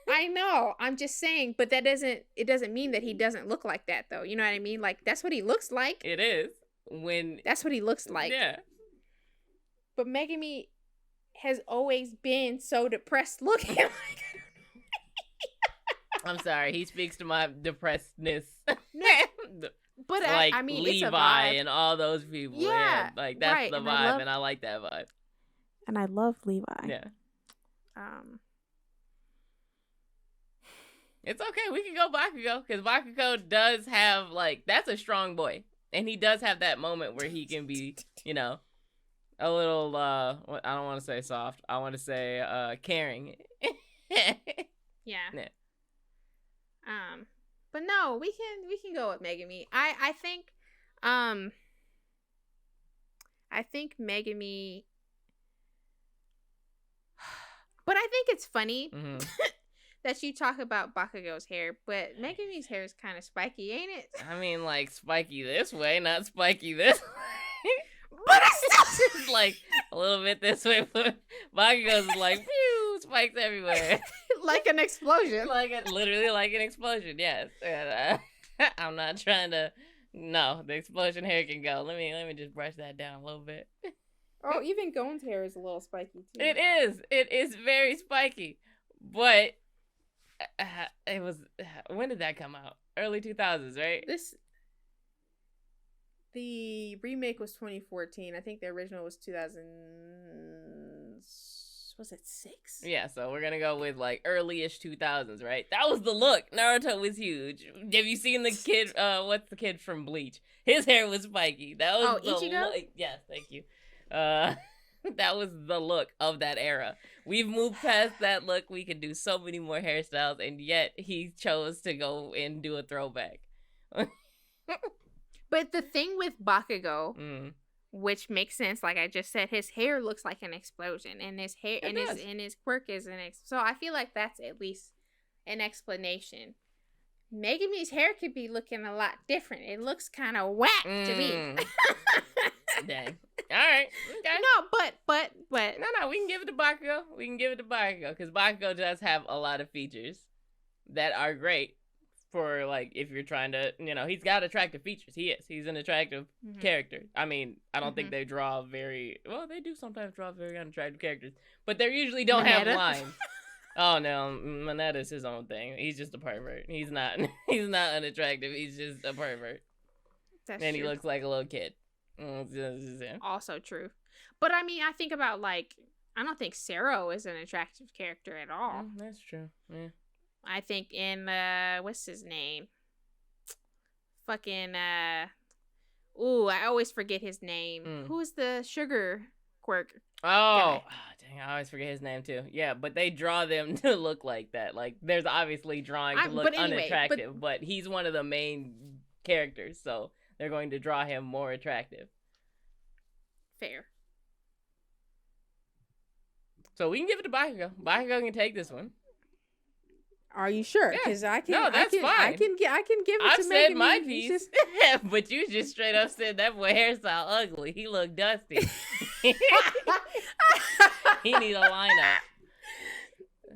I know. I'm just saying, but it doesn't mean that he doesn't look like that, though. You know what I mean? Like, that's what he looks like. It is. when That's what he looks like. Yeah. But Megumi has always been so depressed looking. I'm sorry, he speaks to my depressedness. But like I mean, Levi it's a vibe. and all those people. Yeah, like that's right, the and vibe, and I like that vibe. And I love Levi. Yeah. It's okay. We can go Bakugo because Bakugo does have that's a strong boy, and he does have that moment where he can be, a little. I don't want to say soft. I want to say caring. Yeah. But no, we can go with Megumi. I think Megumi. But I think it's funny that you talk about Bakugo's hair, but Megumi's hair is kind of spiky, ain't it? I mean, spiky this way, not spiky this way. But it's still like a little bit this way. But Bakugo's pew, spikes everywhere. Like an explosion. Literally like an explosion, yes. And, I'm not trying to... No, the explosion hair can go. Let me just brush that down a little bit. Oh, even Gon's hair is a little spiky, too. It is. It is very spiky. But it was... When did that come out? Early 2000s, right? The remake was 2014. I think the original was 2000... Was it 6? Yeah, so we're gonna go with early-ish 2000s, right? That was the look. Naruto was huge. Have you seen the kid? What's the kid from Bleach? His hair was spiky. That was the Ichigo? look. Yes, thank you. That was the look of that era. We've moved past that look. We could do so many more hairstyles, and yet he chose to go and do a throwback. But the thing with Bakugo. Which makes sense, like I just said, his hair looks like an explosion, and his hair and his quirk is so I feel like that's at least an explanation. Megumi's hair could be looking a lot different. It looks kind of whack to me. Dang. All right. Okay. No, but no, we can give it to Bakugo. We can give it to Bakugo because Bakugo does have a lot of features that are great. For if you're trying to, he's got attractive features. He's an attractive character. I mean, I don't think they draw they do sometimes draw very unattractive characters, but they usually don't have lines. Oh no, Mineta's his own thing. He's just a pervert. He's not unattractive. He's just a pervert. That's and true. He looks like a little kid. Also true. But I mean, I think about I don't think Sero is an attractive character at all. That's true. Yeah. I think in what's his name? Fucking I always forget his name. Who's the sugar quirk? Dang, I always forget his name too. Yeah, but they draw them to look like that. There's obviously drawing to look unattractive, but he's one of the main characters, so they're going to draw him more attractive. Fair. So we can give it to Bakugo. Bakugo can take this one. Are you sure? Because fine. I can give it I've to Megumi. said my piece, but you just straight up said that boy hairstyle ugly. He looked dusty. He need a lineup.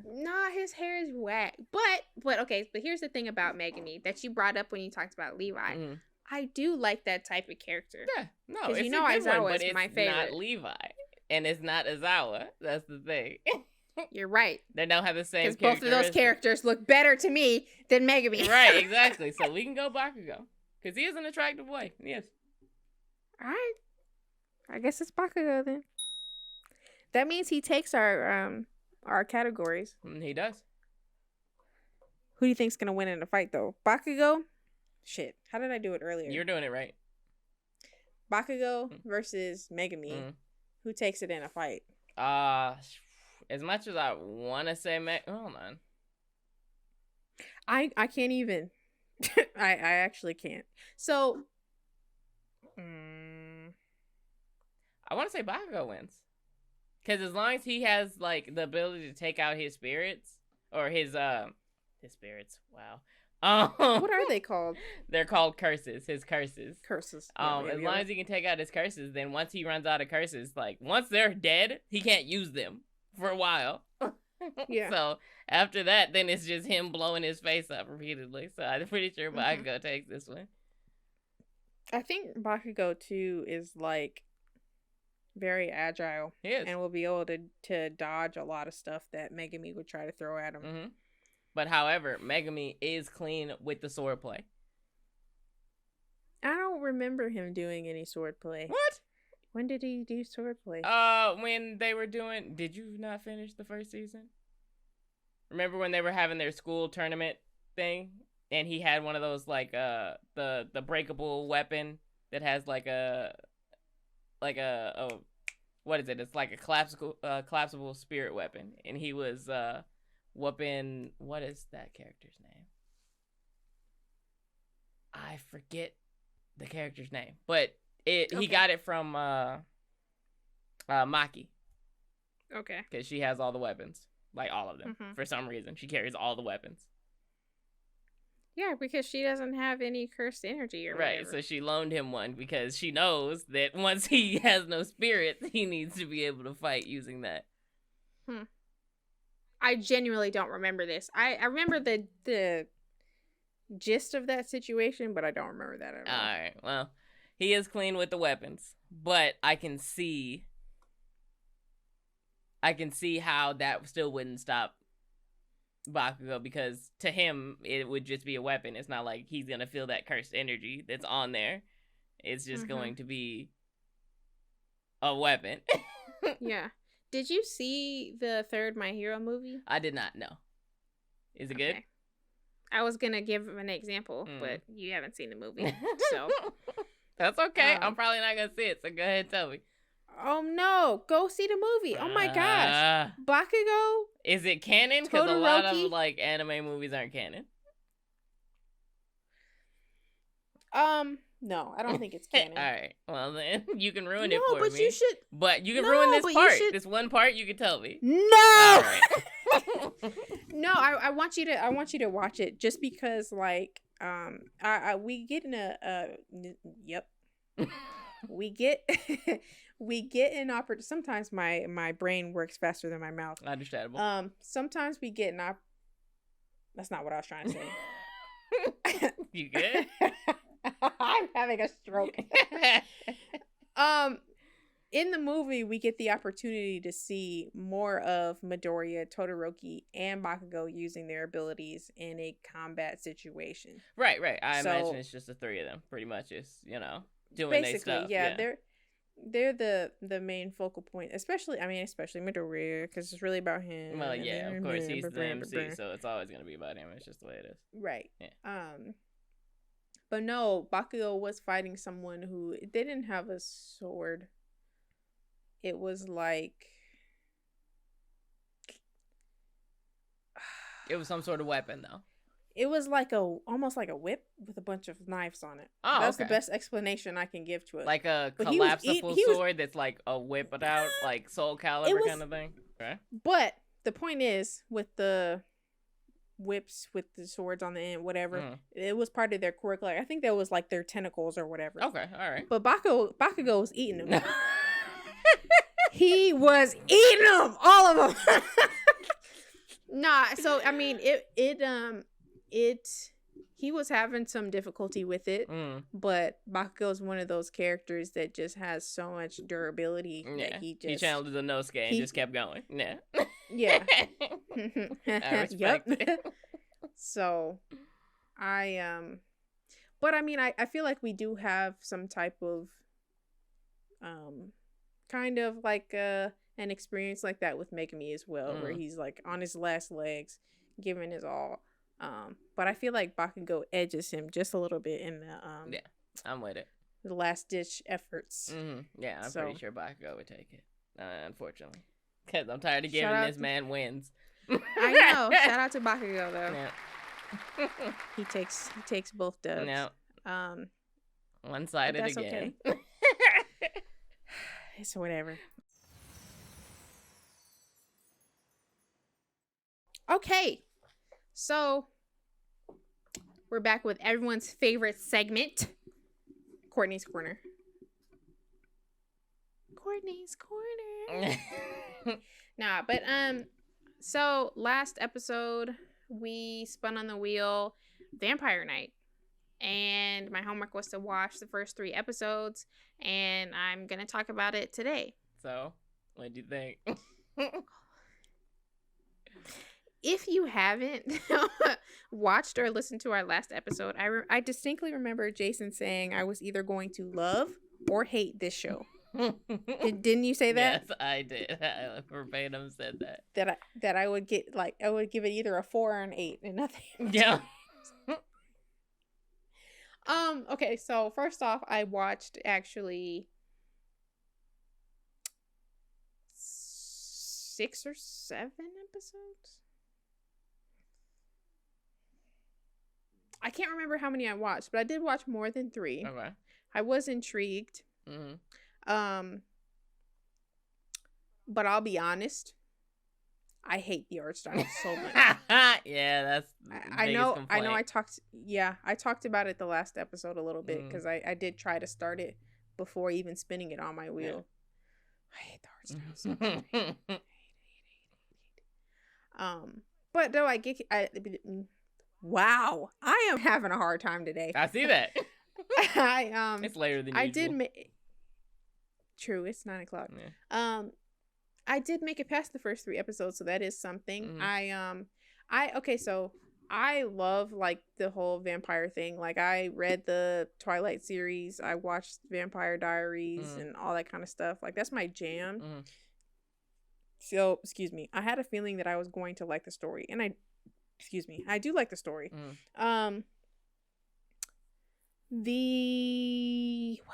Nah, his hair is whack. But okay. But here's the thing about Megumi that you brought up when you talked about Levi. I do like that type of character. Yeah, no, it's Aizawa is my favorite. It's not Levi, and it's not Aizawa. That's the thing. You're right. They don't have the same. Because both of those characters look better to me than Megumi. Right, exactly. So we can go Bakugo because he is an attractive boy. Yes. All right. I guess it's Bakugo then. That means he takes our categories. He does. Who do you think's gonna win in the fight though? Bakugo? Shit. How did I do it earlier? You're doing it right. Bakugo versus Megumi. Who takes it in a fight? As much as I want to say hold on. I can't even. I actually can't. So. I want to say Bakugo wins. Because as long as he has, the ability to take out his spirits. Or his spirits. Wow. What are they called? They're called curses. His curses. Curses. As long as he can take out his curses, then once he runs out of curses, once they're dead, he can't use them. For a while. Yeah. So after that, then it's just him blowing his face up repeatedly. So I'm pretty sure Bakugo takes this one. I think Bakugo too is like very agile. He is. And will be able to dodge a lot of stuff that Megumi would try to throw at him. Mm-hmm. But however, Megumi is clean with the swordplay. I don't remember him doing any swordplay. What? When did he do swordplay? When they were doing... Did you not finish the first season? Remember when they were having their school tournament thing? And he had one of those, like, the breakable weapon that has, like a what is it? It's like a collapsible spirit weapon. And he was, whooping... What is that character's name? I forget the character's name. But he got it from, Maki. Okay. Because she has all the weapons. Like, all of them. Mm-hmm. For some reason. She carries all the weapons. Yeah, because she doesn't have any cursed energy or right, whatever. so she loaned him one because she knows that once he has no spirit, he needs to be able to fight using that. I genuinely don't remember this. I remember the gist of that situation, but I don't remember that at all. Alright, well, he is clean with the weapons, but I can see how that still wouldn't stop Bakugo, because to him it would just be a weapon. It's not like he's gonna feel that cursed energy that's on there. It's just going to be a weapon. Yeah. Did you see the third My Hero movie? I did not know. Is it good? I was gonna give an example, but you haven't seen the movie, so that's okay. I'm probably not gonna see it, so go ahead and tell me. Oh no, go see the movie. Oh my gosh. Bakugo? Is it canon? Because a lot of like anime movies aren't canon. No, I don't think it's canon. Alright. Well then you can ruin it for me. No, but you should. But you can ruin this part. This one part you can tell me. No. No, I want you to watch it just because like we get in we get an opportunity. Sometimes my brain works faster than my mouth. Understandable. Sometimes we get that's not what I was trying to say. You good? I'm having a stroke. In the movie, we get the opportunity to see more of Midoriya, Todoroki, and Bakugo using their abilities in a combat situation. Right. I imagine it's just the three of them, pretty much. It's, doing their stuff. Yeah, they're the main focal point, especially Midoriya, because it's really about him. Well, yeah, of course, he's the MC, so it's always going to be about him. It's just the way it is. Right. Yeah. But no, Bakugo was fighting someone who, they didn't have a sword. It was like... It was some sort of weapon, though. It was like almost like a whip with a bunch of knives on it. Oh, that's the best explanation I can give to it. Like a collapsible sword that's like a whip it out, like Soul Calibur kind of thing. Okay. But the point is, with the whips with the swords on the end, whatever, it was part of their quirk. Like I think that was like their tentacles or whatever. Okay, all right. But Bakugo was eating them. He was eating them, all of them. Nah, so I mean, he was having some difficulty with it, but Bakugo is one of those characters that just has so much durability that he channeled the Nosuke and just kept going. Yeah. Yeah. I respect it. So, but I mean, I feel like we do have some type of, kind of like an experience like that with Megumi as well, where he's like on his last legs, giving his all. But I feel like Bakugo edges him just a little bit in the yeah, I'm with it. The last ditch efforts. Yeah, I'm pretty sure Bakugo would take it. Unfortunately, because I'm tired of giving this man wins. I know. Shout out to Bakugo though. Yeah. He takes both dubs. No. One-sided again. Okay. It's whatever. Okay. So, we're back with everyone's favorite segment, Courtney's Corner. Courtney's Corner. Nah, but so last episode we spun on the wheel Vampire Night. and my homework was to watch the first 3 episodes, and I'm gonna talk about it today. So, what do you think? If you haven't watched or listened to our last episode, I distinctly remember Jason saying I was either going to love or hate this show. Didn't you say that? Yes, I did. I verbatim said that. That I would get, like, I would give it either a 4 or an 8 and nothing. Yeah. Okay, so first off, I watched actually 6 or 7 episodes. I can't remember how many I watched, but I did watch more than 3. Okay. I was intrigued. Mm-hmm. But I'll be honest, I hate the art style so much. Yeah, that's I know. I talked about it the last episode a little bit because I did try to start it before even spinning it on my wheel. Yeah. I hate the art style so much. But no, wow, I am having a hard time today. I see that. It's later than usual. True, it's 9:00. Yeah. I did make it past the first 3 episodes, so that is something. Mm-hmm. So I love, like, the whole vampire thing. Like, I read the Twilight series, I watched Vampire Diaries and all that kind of stuff. Like, that's my jam. So, excuse me, I had a feeling that I was going to like the story, and I do like the story. What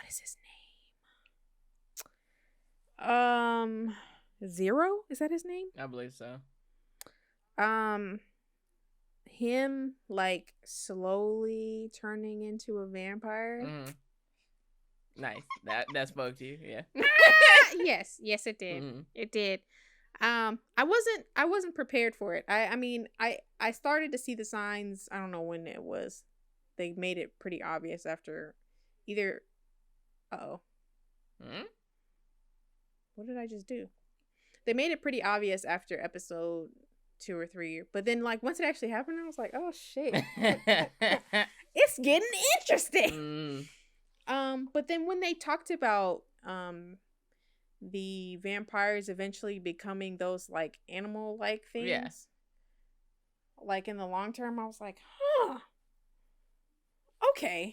is his name? Zero? Is that his name? I believe so. Him, like, slowly turning into a vampire. Nice. That spoke to you, yeah. Yes, it did. It did. I wasn't prepared for it. I mean, I started to see the signs. I don't know when it was. They made it pretty obvious after either. What did I just do? They made it pretty obvious after episode 2 or 3, but then, like, once it actually happened, I was like, oh shit, it's getting interesting. But then when they talked about the vampires eventually becoming those, like, animal-like things, like, in the long term, I was like, huh, okay,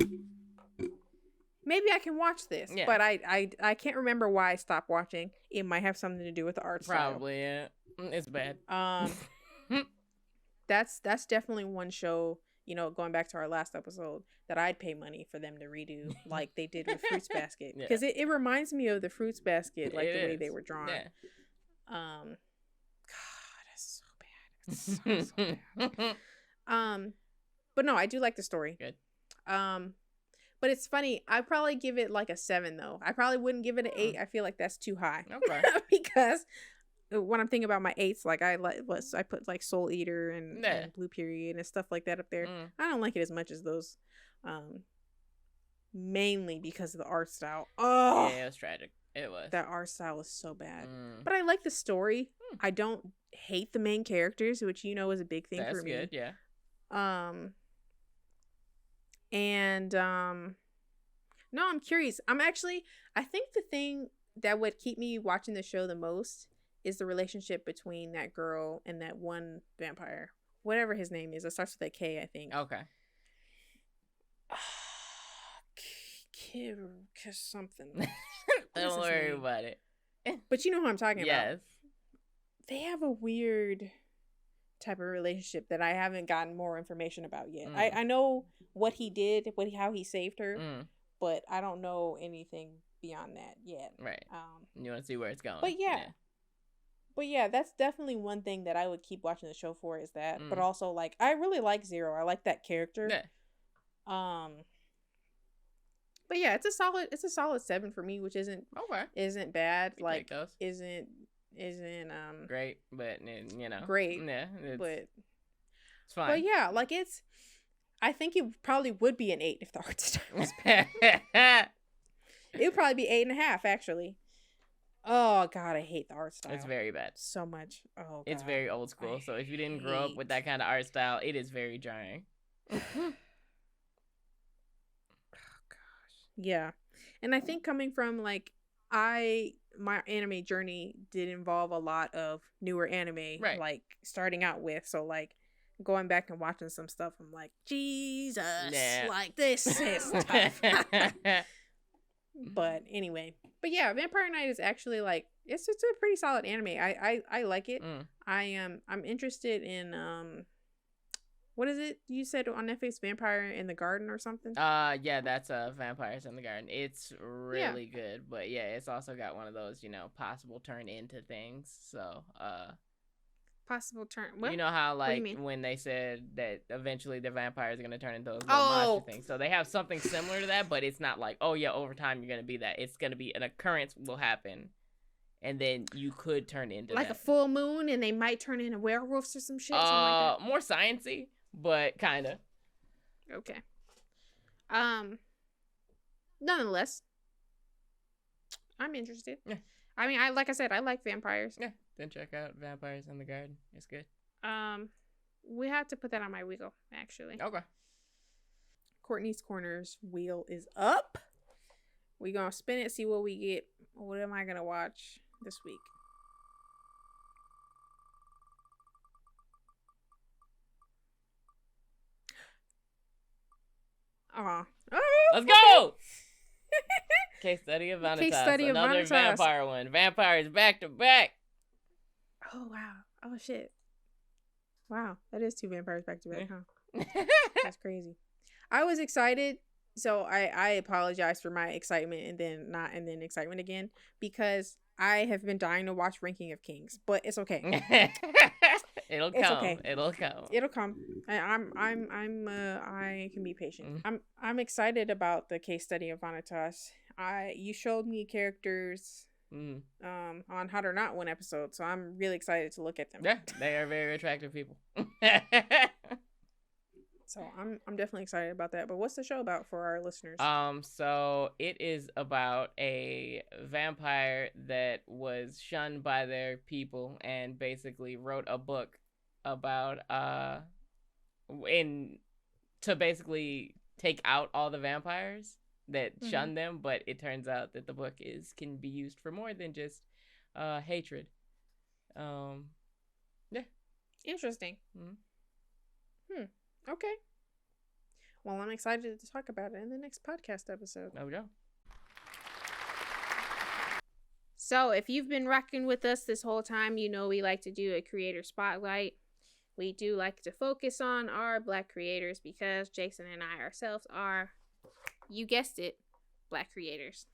maybe I can watch this. Yeah. But I can't remember why I stopped watching. It might have something to do with the art style. Probably, yeah. It's bad. That's definitely one show, you know, going back to our last episode, that I'd pay money for them to redo, like they did with Fruits Basket, because it reminds me of the Fruits Basket, like the way they were drawn. God, it's so bad. It's so bad. But no, I do like the story. Good. But it's funny, I probably give it like a 7 though. I probably wouldn't give it an 8. I feel like that's too high. Okay. Because when I'm thinking about my 8s, like I put like Soul Eater and Blue Period and stuff like that up there. I don't like it as much as those, mainly because of the art style. Oh yeah, it was tragic. It was. That art style is so bad. But I like the story. I don't hate the main characters, which, you know, is a big thing for me. That's good, yeah. No, I'm curious. I think the thing that would keep me watching the show the most is the relationship between that girl and that one vampire. Whatever his name is. It starts with a K, I think. Okay. Kiss something. Don't worry about it. But you know who I'm talking about. Yes. They have a weird type of relationship that I haven't gotten more information about yet. I know what he did, how he saved her, but I don't know anything beyond that yet. Right. You want to see where it's going. But yeah, that's definitely one thing that I would keep watching the show for, is that. But also, like, I really like Zero. I like that character. Yeah. But yeah, it's a solid 7 for me, which isn't bad. Like, isn't great, but, you know, great. Yeah, but it's fine. But yeah, like, I think it probably would be an 8 if the art style was bad. It would probably be 8.5, actually. Oh god, I hate the art style. It's very bad. So much. Oh god. It's very old school. So if you didn't grow up with that kind of art style, it is very jarring. Yeah. And I think coming from like my anime journey did involve a lot of newer anime, Right. like starting out with. So like going back and watching some stuff, I'm like, Jesus, Nah. like this is tough. But anyway, but yeah, Vampire Knight is actually like it's a pretty solid anime. I like it. I'm interested in what is it you said on Netflix, Vampire in the Garden or something? Yeah, that's Vampires in the Garden. It's really good, but yeah, it's also got one of those, possible turn into things. So, Possible turn. What? you know how What do you like mean? when they said that eventually the vampires are gonna turn into those little Oh. monster things. So they have something similar to that, but it's not like, oh yeah, over time you're gonna be that. It's gonna be an occurrence will happen, and then you could turn into Like that. a full moon, and they might turn into werewolves or some shit. Something like More sciencey, but kinda. that. Okay. Nonetheless, I'm interested. Yeah. I mean, like I said, I like vampires. Yeah, then check out Vampires in the Garden. It's good. We have to put that on my wheel, actually. Okay. Courtney's Corner's wheel is up. We gonna spin it, see what we get. What am I gonna watch this week? Let's go! Case study of Vanitas. Case study of Another Vanitas. vampire one. Vampires back to back. Oh wow. Oh shit. Wow, that is 2 vampires back to back, huh? That's crazy. I was excited, so I apologize for my excitement and then excitement again, because I have been dying to watch Ranking of Kings, but it's okay. It'll It's come. okay. It'll come. It'll come. I can be patient. I'm excited about the case study of Vanitas. You showed me characters on Hot or Not one episode, so I'm really excited to look at them. Yeah, they are very attractive people. So I'm definitely excited about that. But what's the show about for our listeners? So it is about a vampire that was shunned by their people and basically wrote a book about to basically take out all the vampires that shun them, but it turns out that the book can be used for more than just hatred. Yeah. Interesting. Okay. Well, I'm excited to talk about it in the next podcast episode. There we go. So, if you've been rocking with us this whole time, you know we like to do a creator spotlight. We do like to focus on our Black creators because Jason and I ourselves are, you guessed it, Black creators.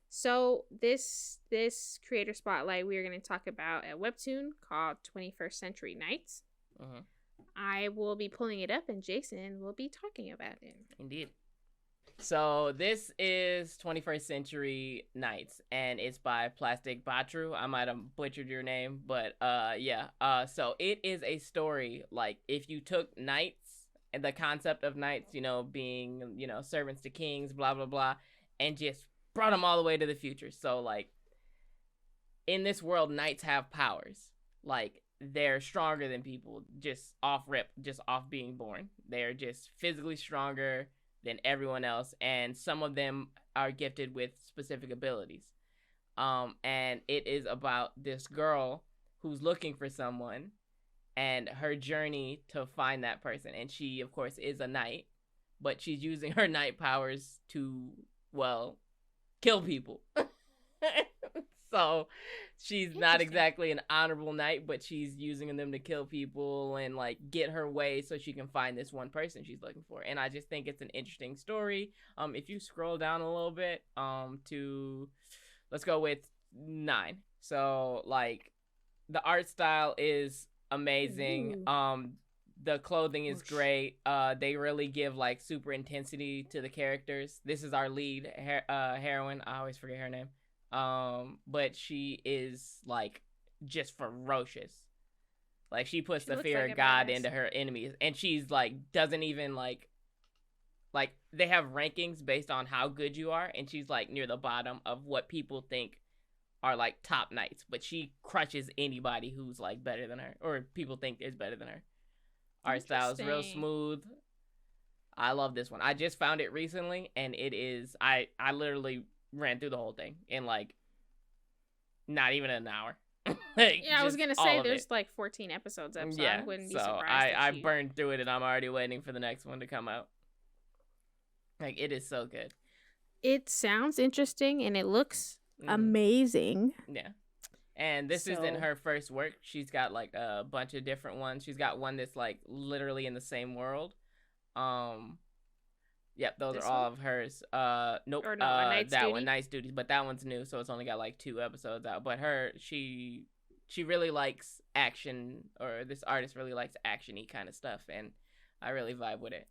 So, this creator spotlight we are going to talk about a webtoon called 21st Century Knights. I will be pulling it up and Jason will be talking about it. Indeed. So this is 21st Century Knights, and it's by Plastic Batru. I might have butchered your name, but yeah. So it is a story, like, if you took knights and the concept of knights, being, servants to kings, blah, blah, blah, and just brought them all the way to the future. So, like, in this world, knights have powers. Like, they're stronger than people, just off rip, just off being born. They're just physically stronger than everyone else, and some of them are gifted with specific abilities. And it is about this girl who's looking for someone and her journey to find that person. And she, of course, is a knight, but she's using her knight powers to, well, kill people. So she's not exactly an honorable knight, but she's using them to kill people and, like, get her way so she can find this one person she's looking for. And I just think it's an interesting story. If you scroll down a little bit to, let's go with 9. So, like, the art style is amazing. The clothing is great. They really give, like, super intensity to the characters. This is our lead heroine. I always forget her name. But she is, like, just ferocious. Like, she puts the fear of God into her enemies, and she's, like, doesn't even, like, they have rankings based on how good you are, and she's, like, near the bottom of what people think are, like, top knights, but she crushes anybody who's, like, better than her, or people think is better than her. Art style is real smooth. I love this one. I just found it recently, and it is I literally ran through the whole thing in like not even an hour. Like, yeah, I was gonna say there's it. like 14 episodes up, so Yeah, I wouldn't be so surprised. I burned through it, and I'm already waiting for the next one to come out. Like, it is so good. It sounds interesting, and it looks amazing. Yeah. And this isn't her first work. She's got like a bunch of different ones. She's got one that's like literally in the same world. Yep, those are all of hers. Nope. Or no, Night's that Duty? one, Night's Duties, but that one's new, so it's only got like 2 episodes out. But she really likes action, or this artist really likes action-y kind of stuff, and I really vibe with it.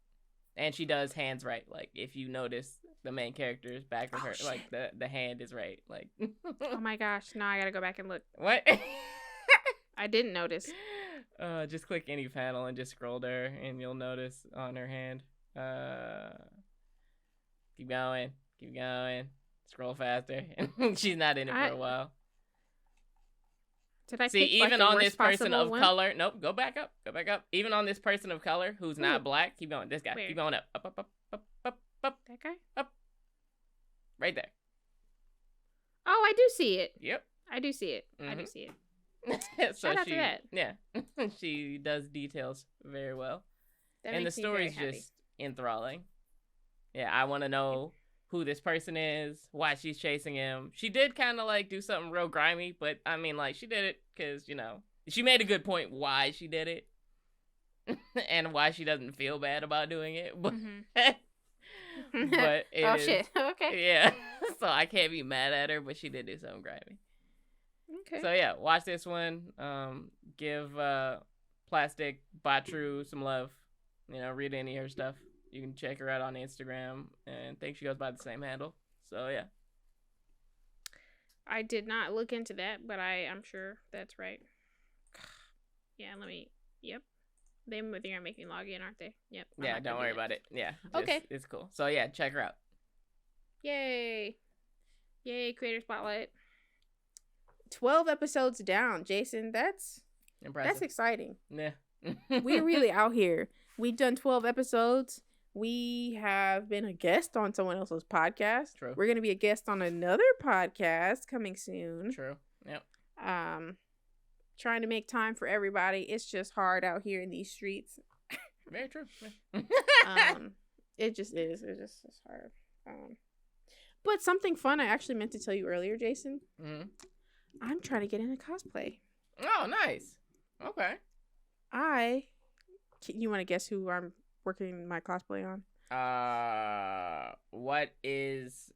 And she does hands right. Like, if you notice, the main character's back of her, shit. like the hand is right. Like, Oh my gosh! Now I gotta go back and look. what? I didn't notice. Just click any panel and just scroll there, and you'll notice on her hand. Keep going. Scroll faster. She's not in it for a while. Did I see? pick, like, Even the on worst this person possible of one? color. Nope. Go back up. Even on this person of color who's not black. Keep going. This guy. Where? Keep going up. Up. That guy? Up. Right there. Oh, I do see it. Yep. I do see it. Mm-hmm. I do see it. So Shout out to that. Yeah. She does details very well. That And the makes me very story's happy. just enthralling. Yeah, I want to know who this person is, why she's chasing him. She did kind of like do something real grimy, but I mean, like, she did it because, you know, she made a good point why she did it and why she doesn't feel bad about doing it. But, but it oh is- shit! Okay. Yeah, so I can't be mad at her, but she did do something grimy. Okay. So yeah, watch this one. Give Plastic Batru some love. You know, read any of her stuff. You can check her out on Instagram, and I think she goes by the same handle. So yeah. I did not look into that, but I'm sure that's right. Yeah, Yep. They're gonna make me log in, aren't they? Yep. I'm Yeah, not gonna don't do worry that. about it. Yeah. Okay. It's cool. So yeah, check her out. Yay. Creator Spotlight. 12 episodes down, Jason. That's Impressive. exciting. Yeah. We're really out here. We've done 12 episodes. We have been a guest on someone else's podcast. True. We're going to be a guest on another podcast coming soon. True. Yep. Trying to make time for everybody. It's just hard out here in these streets. Very true. It just is. It's hard. But something fun I actually meant to tell you earlier, Jason. Mm-hmm. I'm trying to get into cosplay. Oh, nice. Okay. You want to guess who I'm working my cosplay on? What is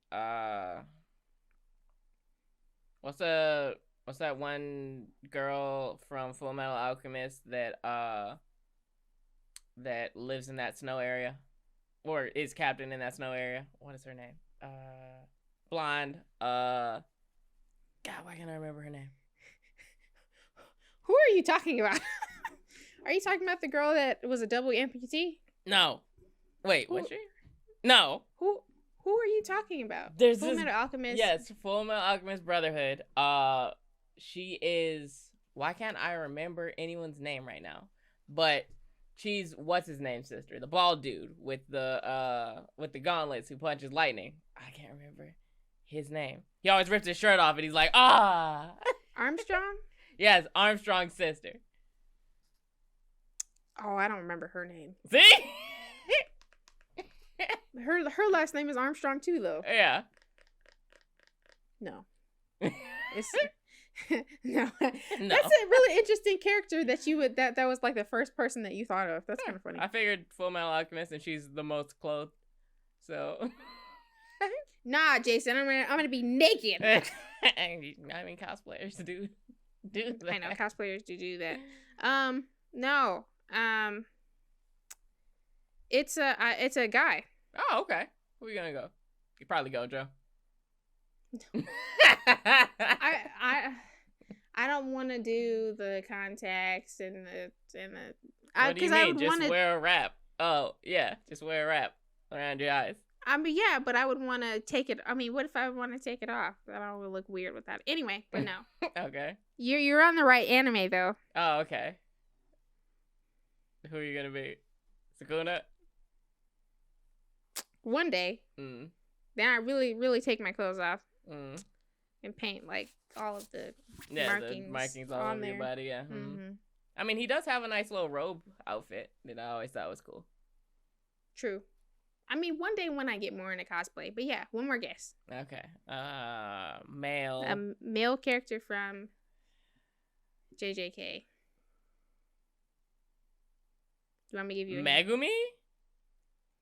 what's that one girl from Full Metal Alchemist that lives in that snow area, or is captain in that snow area? What is her name? Blonde. God, why can't I remember her name? Who are you talking about? Are you talking about the girl that was a double amputee? No. Wait, was she? No. Who are you talking about? There's Full Metal Alchemist. Yes, Full Metal Alchemist Brotherhood. She is. Why can't I remember anyone's name right now? But she's what's his name sister, the bald dude with the gauntlets who punches lightning. I can't remember his name. He always rips his shirt off and he's like, ah. Armstrong? Yes, Armstrong's sister. Oh, I don't remember her name. See? Her last name is Armstrong too, though. Yeah. No. It's no. No. That's a really interesting character that you would that was like the first person that you thought of. That's kind of funny. I figured Full Metal Alchemist, and she's the most clothed. So. Nah, Jason, I'm gonna be naked. I mean, cosplayers do that. I know cosplayers do that. No. It's a guy. Oh, okay. Where you gonna go? You probably go, Joe. I don't want to do the contacts and the. What do you mean? Just wanna, wear a wrap. Oh yeah, just wear a wrap around your eyes. I mean, yeah, but I would want to take it. I mean, what if I want to take it off? I don't want to look weird with that. Anyway, but no. Okay. You're on the right anime though. Oh, okay. Who are you gonna be? Sakuna? one day. Mm. Then I really take my clothes off Mm. and paint like all of the the markings all over your body. Yeah. Mm-hmm. I mean, he does have a nice little robe outfit that I always thought was cool. True. I mean, one day when I get more into cosplay. But yeah, one more guess. Okay. Male. A male character from JJK. Do you want me to give you a hint? Megumi?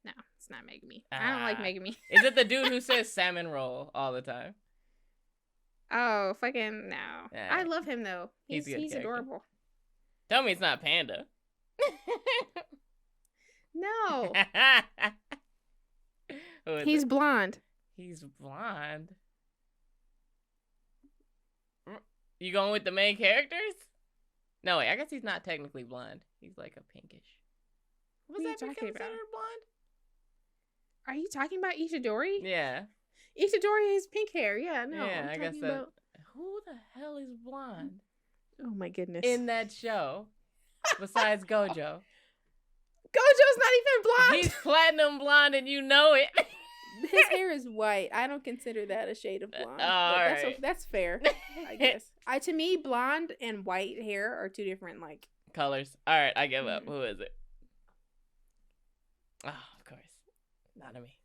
No, it's not Megumi. I don't like Megumi. Is it the dude who says salmon roll all the time? Oh, fucking no. Yeah. I love him though. He's character. adorable. Tell me it's not Panda. No. He's blonde. He's blonde. You going with the main characters? No, wait, I guess he's not technically blonde. He's like a pinkish. What are you talking about? Blonde? Are you talking about Itadori? Yeah. Itadori has pink hair. Yeah, no. Yeah, I'm I guess talking that. about... Who the hell is blonde? Oh my goodness. In that show, besides Gojo. Gojo's not even blonde. He's platinum blonde, and you know it. His hair is white. I don't consider that a shade of blonde. That's fair, I guess. To me, blonde and white hair are two different colors. All right, I give up. Who is it? Oh, of course, not me.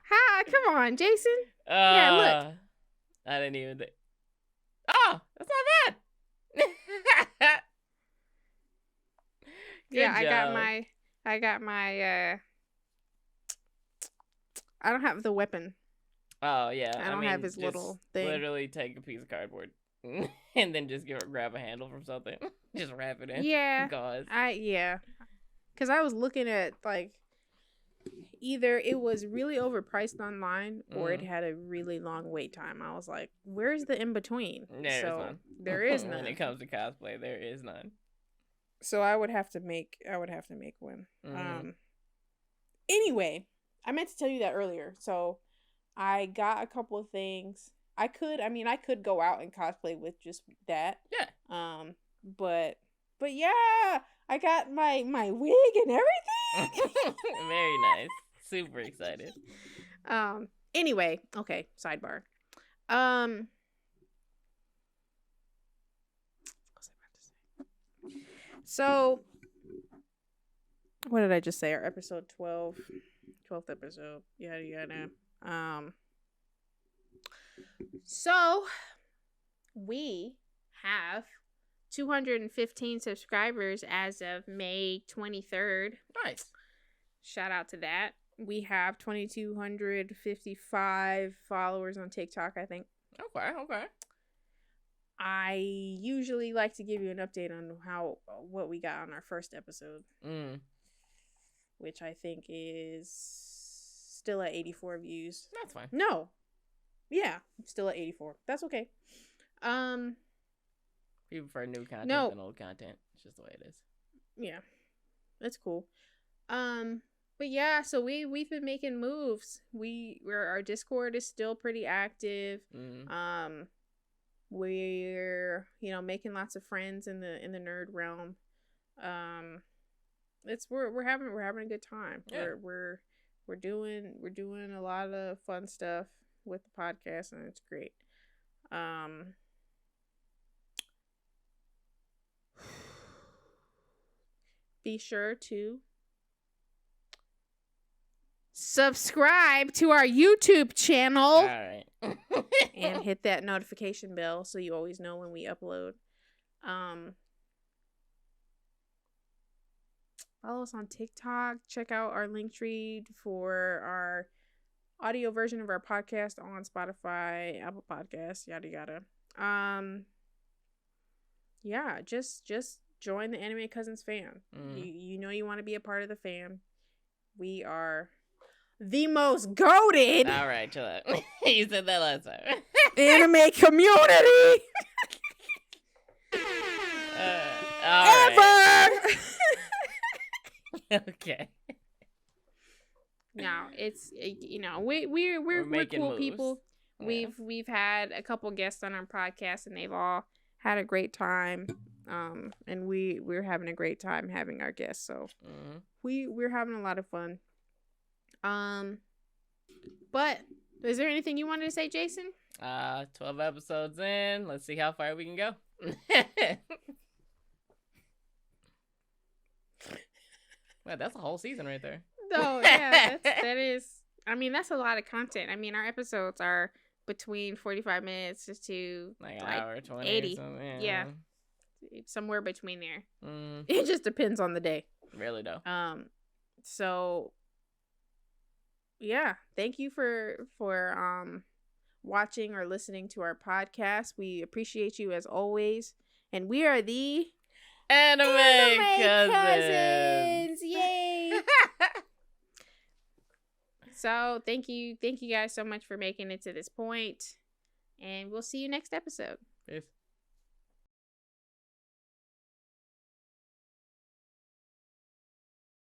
Hi, come on, Jason. Yeah, look. I didn't even think. Oh, that's not bad. Yeah, job. I got my I don't have the weapon. Oh yeah. I don't have his little thing. Literally take a piece of cardboard and then just grab a handle from something. Just wrap it in. Yeah. Gauze. Cause I was looking at either it was really overpriced online or it had a really long wait time. I was like, where's the in between? None. There is none. When it comes to cosplay, there is none. So I would have to make one. Anyway, I meant to tell you that earlier. So I got a couple of things. I could go out and cosplay with just that. Yeah. But yeah, I got my wig and everything. Very nice. Super excited. Anyway, okay, sidebar. So, what did I just say? Our episode 12th episode. Yada yada. So we have 215 subscribers as of May 23rd. Nice. Shout out to that. We have 2,255 followers on TikTok, I think. Okay. I usually like to give you an update on what we got on our first episode, which I think is still at 84 views. That's fine. No, yeah, still at 84. That's okay. We prefer new content than old content. It's just the way it is. Yeah, that's cool. But yeah, so we've been making moves. Our Discord is still pretty active. We're making lots of friends in the nerd realm. We're having a good time. Yeah. We're doing a lot of fun stuff with the podcast, and it's great. Be sure to subscribe to our YouTube channel. All right. And hit that notification bell so you always know when we upload. Follow us on TikTok. Check out our link tree for our audio version of our podcast on Spotify, Apple Podcasts, yada yada. Yeah, just join the Anime Cousins fam. You know you want to be a part of the fam. We are the most goated. All right, chill out. You said that last time. Anime community ever. Okay. No, it's we're cool moves. people. Yeah. We've had a couple guests on our podcast and they've all had a great time. And we're having a great time having our guests. So we're having a lot of fun. But is there anything you wanted to say, Jason? 12 episodes in. Let's see how far we can go. Well, that's a whole season right there. No, yeah, that is. I mean, that's a lot of content. I mean, our episodes are between 45 minutes to like hour 20 80. Yeah. Somewhere between there. It just depends on the day. Really though. So yeah, thank you for watching or listening to our podcast. We appreciate you as always, and we are the Anime Cousins. Yay! So thank you guys so much for making it to this point, and we'll see you next episode. Peace.